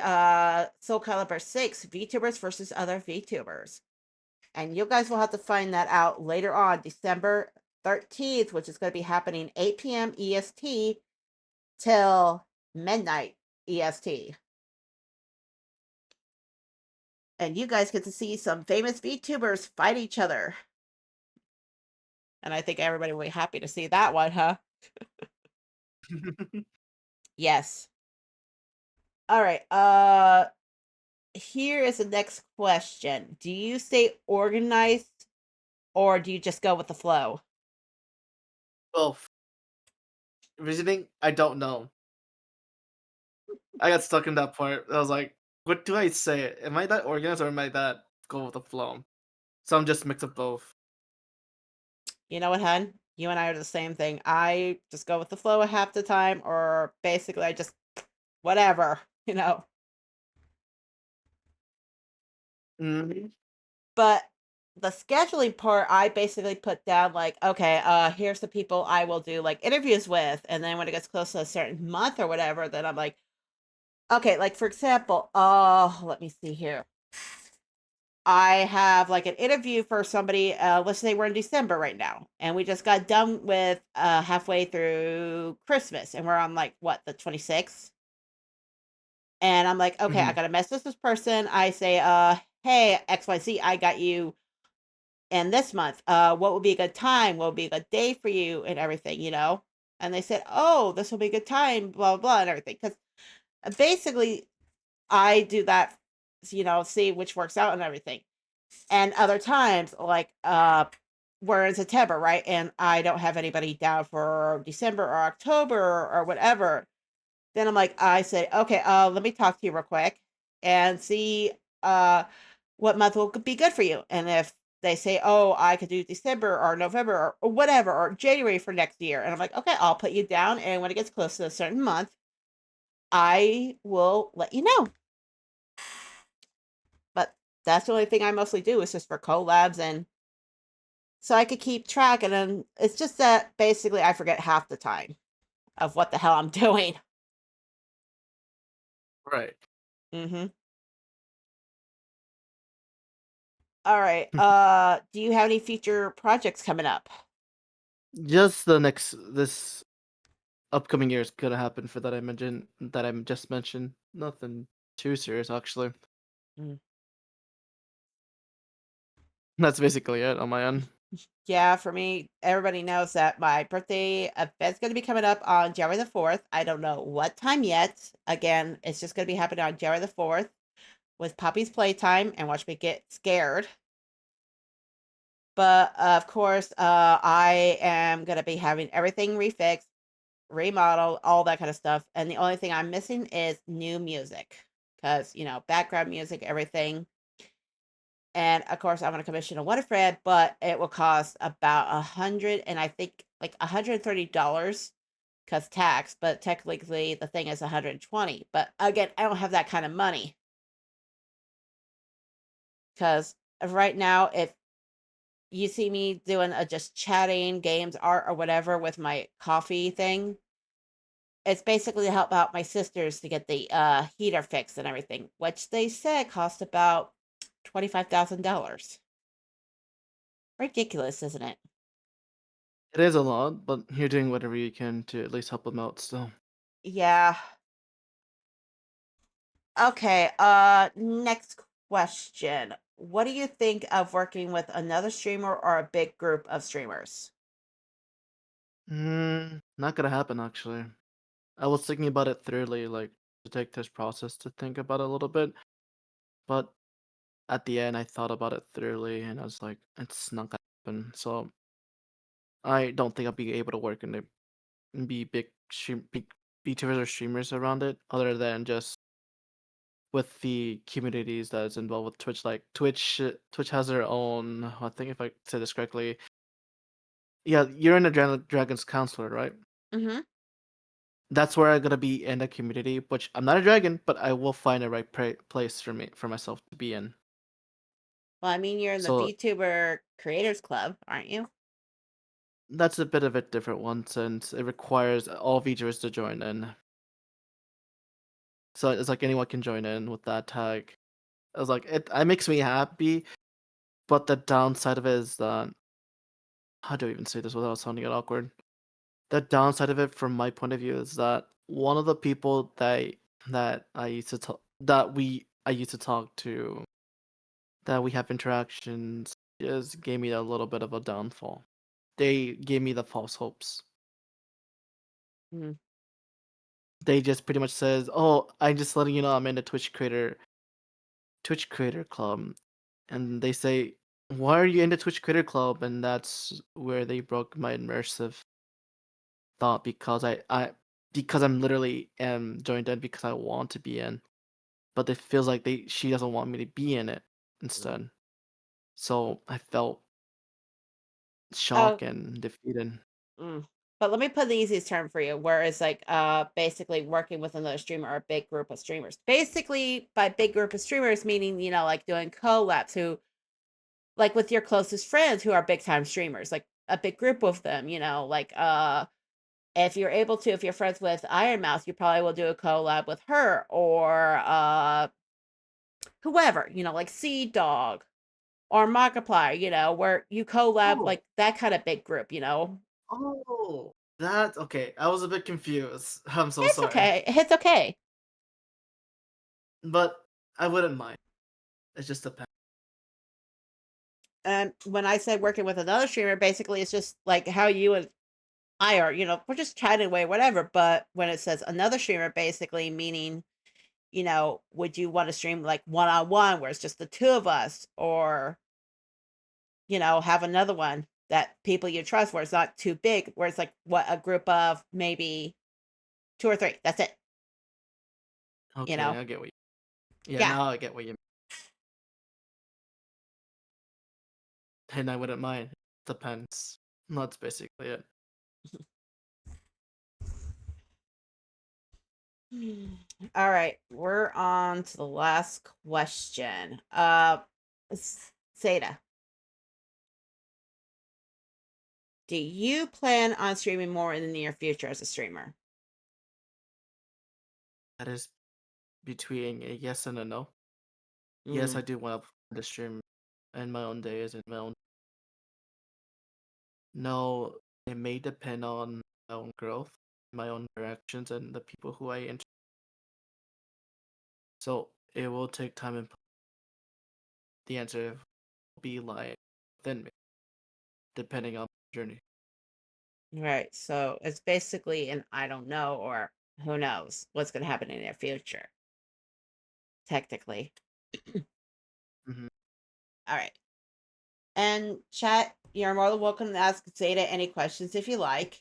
Speaker 1: Soul Calibur 6 VTubers versus other VTubers. And you guys will have to find that out later on December 13th, which is going to be happening 8 p.m. EST till midnight EST. And you guys get to see some famous VTubers fight each other. And I think everybody will be happy to see that one, huh? Yes. All right. Here is the next question. Do you stay organized or do you just go with the flow?
Speaker 2: Both. Reasoning, I don't know. I got stuck in that part. I was like, what do I say? Am I that organized or am I that go with the flow? So I'm just mix of both.
Speaker 1: You know what, hun? You and I are the same thing. I just go with the flow half the time, or basically I just whatever,
Speaker 2: Mhm.
Speaker 1: But the scheduling part, I basically put down like, okay, here's the people I will do like interviews with. And then when it gets close to a certain month or whatever, then I'm like, okay, like for example, let me see here. I have like an interview for somebody, let's say we're in December right now, and we just got done with halfway through Christmas, and we're on like what, the 26th? And I'm like, okay, I
Speaker 2: Mhm.
Speaker 1: gotta message this person. I say, hey, XYZ, I got you in this month. What would be a good time? What would be a good day for you and everything? And they said, oh, this will be a good time, blah, blah, blah, and everything. Because basically, I do that, see which works out and everything. And other times, like, we're in September, right? And I don't have anybody down for December or October or whatever. Then I say, okay, let me talk to you real quick and see uh what month will be good for you. And if they say, oh, I could do December or November or whatever, or January for next year. And I'm like, okay, I'll put you down. And when it gets close to a certain month, I will let you know. But that's the only thing I mostly do is just for collabs, and so I could keep track. And then it's just that basically I forget half the time of what the hell I'm doing.
Speaker 2: Right.
Speaker 1: Hmm. All right. Do you have any future projects coming up?
Speaker 2: Just this upcoming year is gonna happen for that I just mentioned. Nothing too serious actually.
Speaker 1: Mm.
Speaker 2: That's basically it on my end.
Speaker 1: Yeah, for me, everybody knows that my birthday event's going to be coming up on January the 4th. I don't know what time yet. Again, it's just going to be happening on January the 4th with Poppy's Playtime, and watch me get scared. But of course, I am going to be having everything refixed, remodeled, all that kind of stuff. And the only thing I'm missing is new music. because background music, everything. And of course, I want to commission a waterfred, but it will cost about 100, and I think like $130 because tax. But technically, the thing is 120. But again, I don't have that kind of money because right now, if you see me doing a just chatting, games, art, or whatever with my coffee thing, it's basically to help out my sisters to get the heater fixed and everything, which they said cost about $25,000. Ridiculous, isn't it?
Speaker 2: It is a lot, but you're doing whatever you can to at least help them out still.
Speaker 1: Yeah. Okay, next question. What do you think of working with another streamer or a big group of streamers?
Speaker 2: Not gonna happen actually. I was thinking about it thoroughly, like to take this process to think about it a little bit, but at the end I thought about it thoroughly and I was like, it's not gonna happen. So I don't think I'll be able to work in the and be big VTubers or streamers around it, other than just with the communities that is involved with Twitch. Like Twitch has their own. I think if I said this correctly, yeah, you're in the Dragon's Counselor, right?
Speaker 1: Mm-hmm.
Speaker 2: That's where I'm gonna be in the community. Which I'm not a dragon, but I will find the right place for myself to be in.
Speaker 1: Well, I mean, you're in the
Speaker 2: So
Speaker 1: VTuber Creators Club, aren't you?
Speaker 2: that's a bit of a different one since it requires all VTubers to join in. So it's like anyone can join in with that tag. I was like, it makes me happy, but the downside of it is that how do I even say this without sounding it awkward? The downside of it, from my point of view, is that one of the people that I used to talk to, that we have interactions, just gave me a little bit of a downfall. They gave me the false hopes.
Speaker 1: Mm.
Speaker 2: They just pretty much says, "Oh, I'm just letting you know I'm in the Twitch creator club," and they say, "Why are you in the Twitch creator club?" And that's where they broke my immersive thought because I'm literally am joined in because I want to be in, but it feels like she doesn't want me to be in it instead. So I felt
Speaker 1: Oh,
Speaker 2: shocked and defeated.
Speaker 1: mm. But let me put the easiest term for you, where it's like basically working with another streamer or a big group of streamers. Basically, by big group of streamers, meaning like doing collabs, who like with your closest friends who are big time streamers, like a big group of them. Like if you're able to, if you're friends with Iron Mouse, you probably will do a collab with her or whoever, like Sea Dog or Markiplier, where you collab
Speaker 2: Oh,
Speaker 1: like that kind of big group.
Speaker 2: oh, that okay. I was a bit confused. I'm so
Speaker 1: It's
Speaker 2: sorry,
Speaker 1: okay. It's okay.
Speaker 2: but I wouldn't mind. It just depends.
Speaker 1: And when I said working with another streamer, basically it's just like how you and I are, we're just chatting away, whatever. But when it says another streamer, basically meaning, would you want to stream like one on one where it's just the two of us, or have another one that people you trust where it's not too big, where it's like what a group of maybe two or three. That's it. You
Speaker 2: Okay,
Speaker 1: know?
Speaker 2: I get what. Yeah,
Speaker 1: Yeah.
Speaker 2: now I get what you mean. And I wouldn't mind. Depends. That's basically it.
Speaker 1: All right, we're on to the last question. Seda, do you plan on streaming more in the near future as a streamer?
Speaker 2: That is between a yes and a no. Yes,
Speaker 1: Mm.
Speaker 2: I do want to stream in my own days and my own. No, it may depend on my own growth, my own directions, and the people who I interact. So it will take time, and the answer will be like within me, depending on my journey.
Speaker 1: Right. So it's basically an I don't know or who knows what's going to happen in their future, technically.
Speaker 2: Hmm.
Speaker 1: All right. And chat, you're more than welcome to ask Zeta any questions if you like.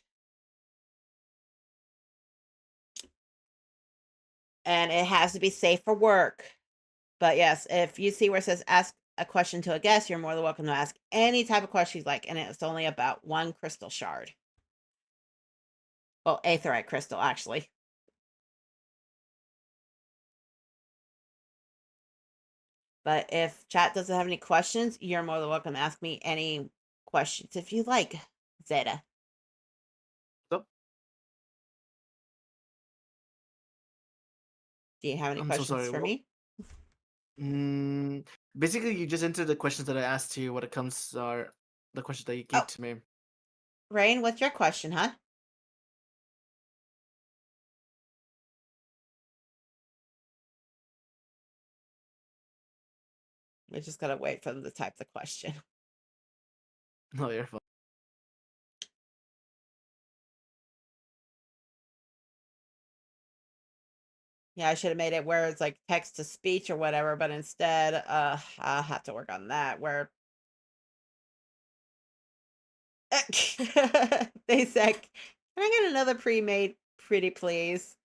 Speaker 1: and it has to be safe for work. But yes, if you see where it says ask a question to a guest, you're more than welcome to ask any type of question you like, and it's only about one crystal shard. Well, aetheryte crystal, actually. But if chat doesn't have any questions, you're more than welcome to ask me any questions if you like, Zeta.
Speaker 2: So,
Speaker 1: Do you have any
Speaker 2: I'm so
Speaker 1: questions
Speaker 2: sorry.
Speaker 1: for
Speaker 2: What?
Speaker 1: me?
Speaker 2: Mm, basically, you just answered the questions that I asked you. What it comes are the questions that you gave
Speaker 1: Oh,
Speaker 2: to me.
Speaker 1: Rain, what's your question, huh? We just gotta wait for them to type the question.
Speaker 2: No, you're fine.
Speaker 1: Yeah, I should have made it where it's like text to speech or whatever, but instead, I'll have to work on that. Where they said, "Can I get another pre-made pretty please?"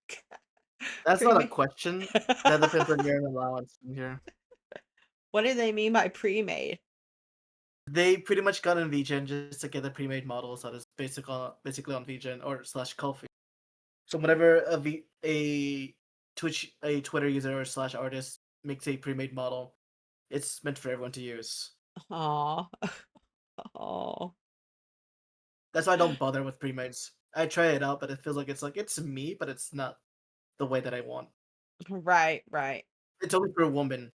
Speaker 2: That's not a
Speaker 1: Pre-made.
Speaker 2: question. That depends on your allowance in here.
Speaker 1: What do they mean by pre-made?
Speaker 2: They pretty much got in VGen just to get the pre-made models that is basically on VGen or slash Ko-fi. So whenever a Twitter user or slash artist makes a pre-made model, it's meant for everyone to use.
Speaker 1: Oh, oh,
Speaker 2: That's why I don't bother with pre-mades. I try it out, but it feels like it's me, but it's not the way that I want.
Speaker 1: right, right.
Speaker 2: It's only for women.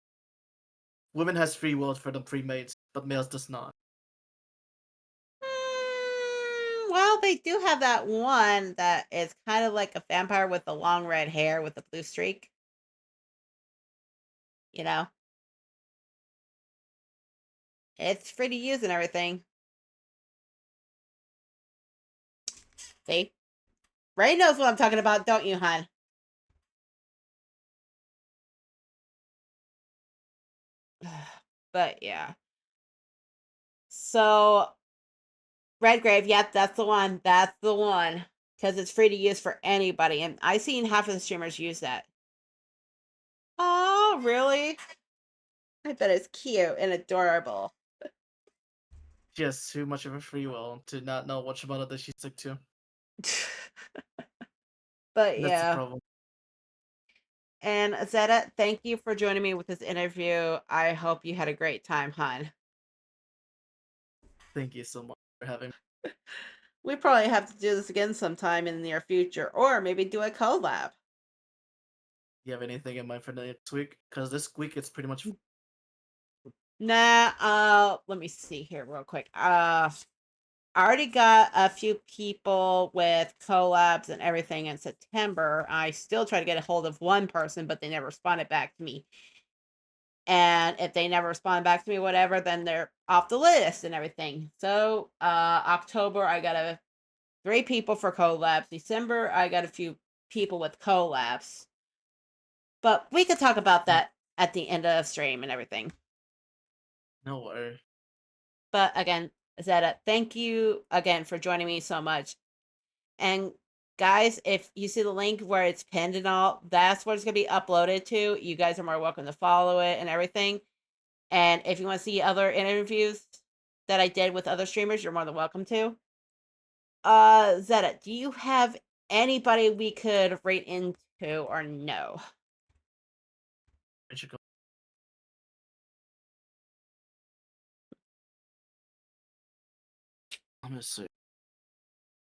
Speaker 2: Women has free will for the pre-mades, but males does not.
Speaker 1: Well, they do have that one that is kind of like a vampire with the long red hair with the blue streak. You know, it's free to use and everything. See, Ray knows what I'm talking about, don't you, hon? But yeah. So Redgrave, yep, that's the one. That's the one. Because it's free to use for anybody. And I've seen half of the streamers use that. Oh, really? I bet it's cute and adorable.
Speaker 2: She has too much of a free will to not know which model that she stick to.
Speaker 1: But
Speaker 2: And that's the
Speaker 1: yeah.
Speaker 2: problem.
Speaker 1: And Zeta, thank you for joining me with this interview. I hope you had a great time, hon.
Speaker 2: Thank you so much for having me.
Speaker 1: We probably have to do this again sometime in the near future, or maybe do a collab.
Speaker 2: You have anything in mind for next week? Because this week it's pretty much
Speaker 1: Nah, let me see here real quick. I already got a few people with collabs and everything in September. I still try to get a hold of one person, but they never responded back to me. And if they never respond back to me, whatever, then they're off the list and everything. So October, I got 3 people for collabs. December, I got a few people with collabs. But we could talk about that at the end of stream and everything.
Speaker 2: no worry.
Speaker 1: But again, Zeta, thank you again for joining me so much. And guys, if you see the link where it's pinned and all, that's what it's going to be uploaded to. You guys are more welcome to follow it and everything. And if you want to see other interviews that I did with other streamers, you're more than welcome to. Zeta, do you have anybody we could rate into or no?
Speaker 2: I should go. Let me see.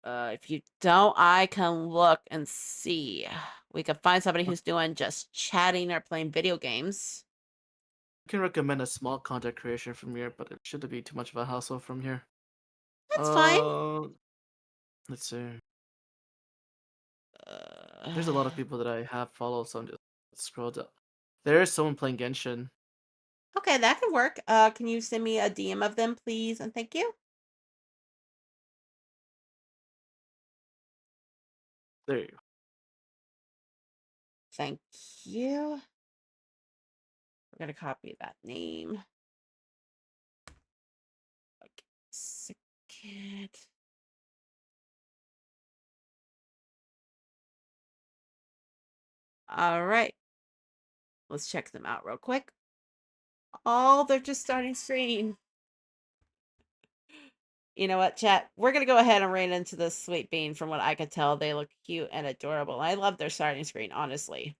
Speaker 1: If you don't, I can look and see. We could find somebody who's doing just chatting or playing video games.
Speaker 2: I can recommend a small content creation from here, but it shouldn't be too much of a hassle from here.
Speaker 1: That's fine.
Speaker 2: Uh, let's see.
Speaker 1: Uh,
Speaker 2: There's a lot of people that I have followed, so I'm just scroll down. There is someone playing Genshin.
Speaker 1: okay, that could work. Can you send me a DM of them, please, and thank you.
Speaker 2: There you go.
Speaker 1: Thank you. We're gonna copy that name. Okay, second. All right. Let's check them out real quick. Oh, they're just starting screen. You know what, chat? We're going to go ahead and rain into this sweet bean. From what I could tell, they look cute and adorable. I love their starting screen, honestly.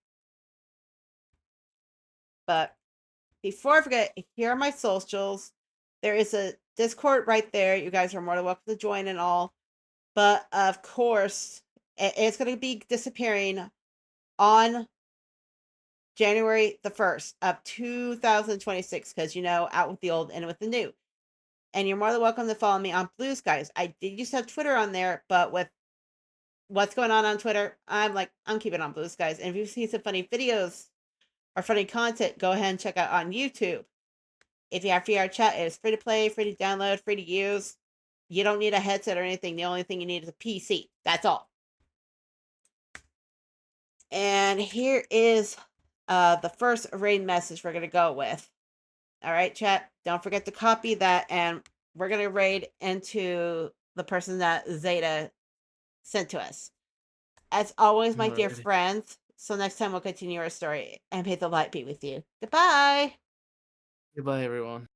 Speaker 1: But before I forget, here are my socials. There is a Discord right there. You guys are more than welcome to join and all. But of course, it's going to be disappearing on January the 1st of 2026 because, out with the old and with the new. And you're more than welcome to follow me on Blue Skies. I did used to have Twitter on there, but with what's going on Twitter, I'm keeping on Blue Skies. And if you've seen some funny videos or funny content, go ahead and check out on YouTube. If you have VR chat, it is free to play, free to download, free to use. You don't need a headset or anything. The only thing you need is a PC. That's all. And here is the first raid message we're going to go with. All right, chat. Don't forget to copy that. And we're going to raid into the person that Zeta sent to us. As always, my dear
Speaker 2: Alrighty.
Speaker 1: friends. So next time we'll continue our story and may the light be with you. Goodbye.
Speaker 2: Goodbye, everyone.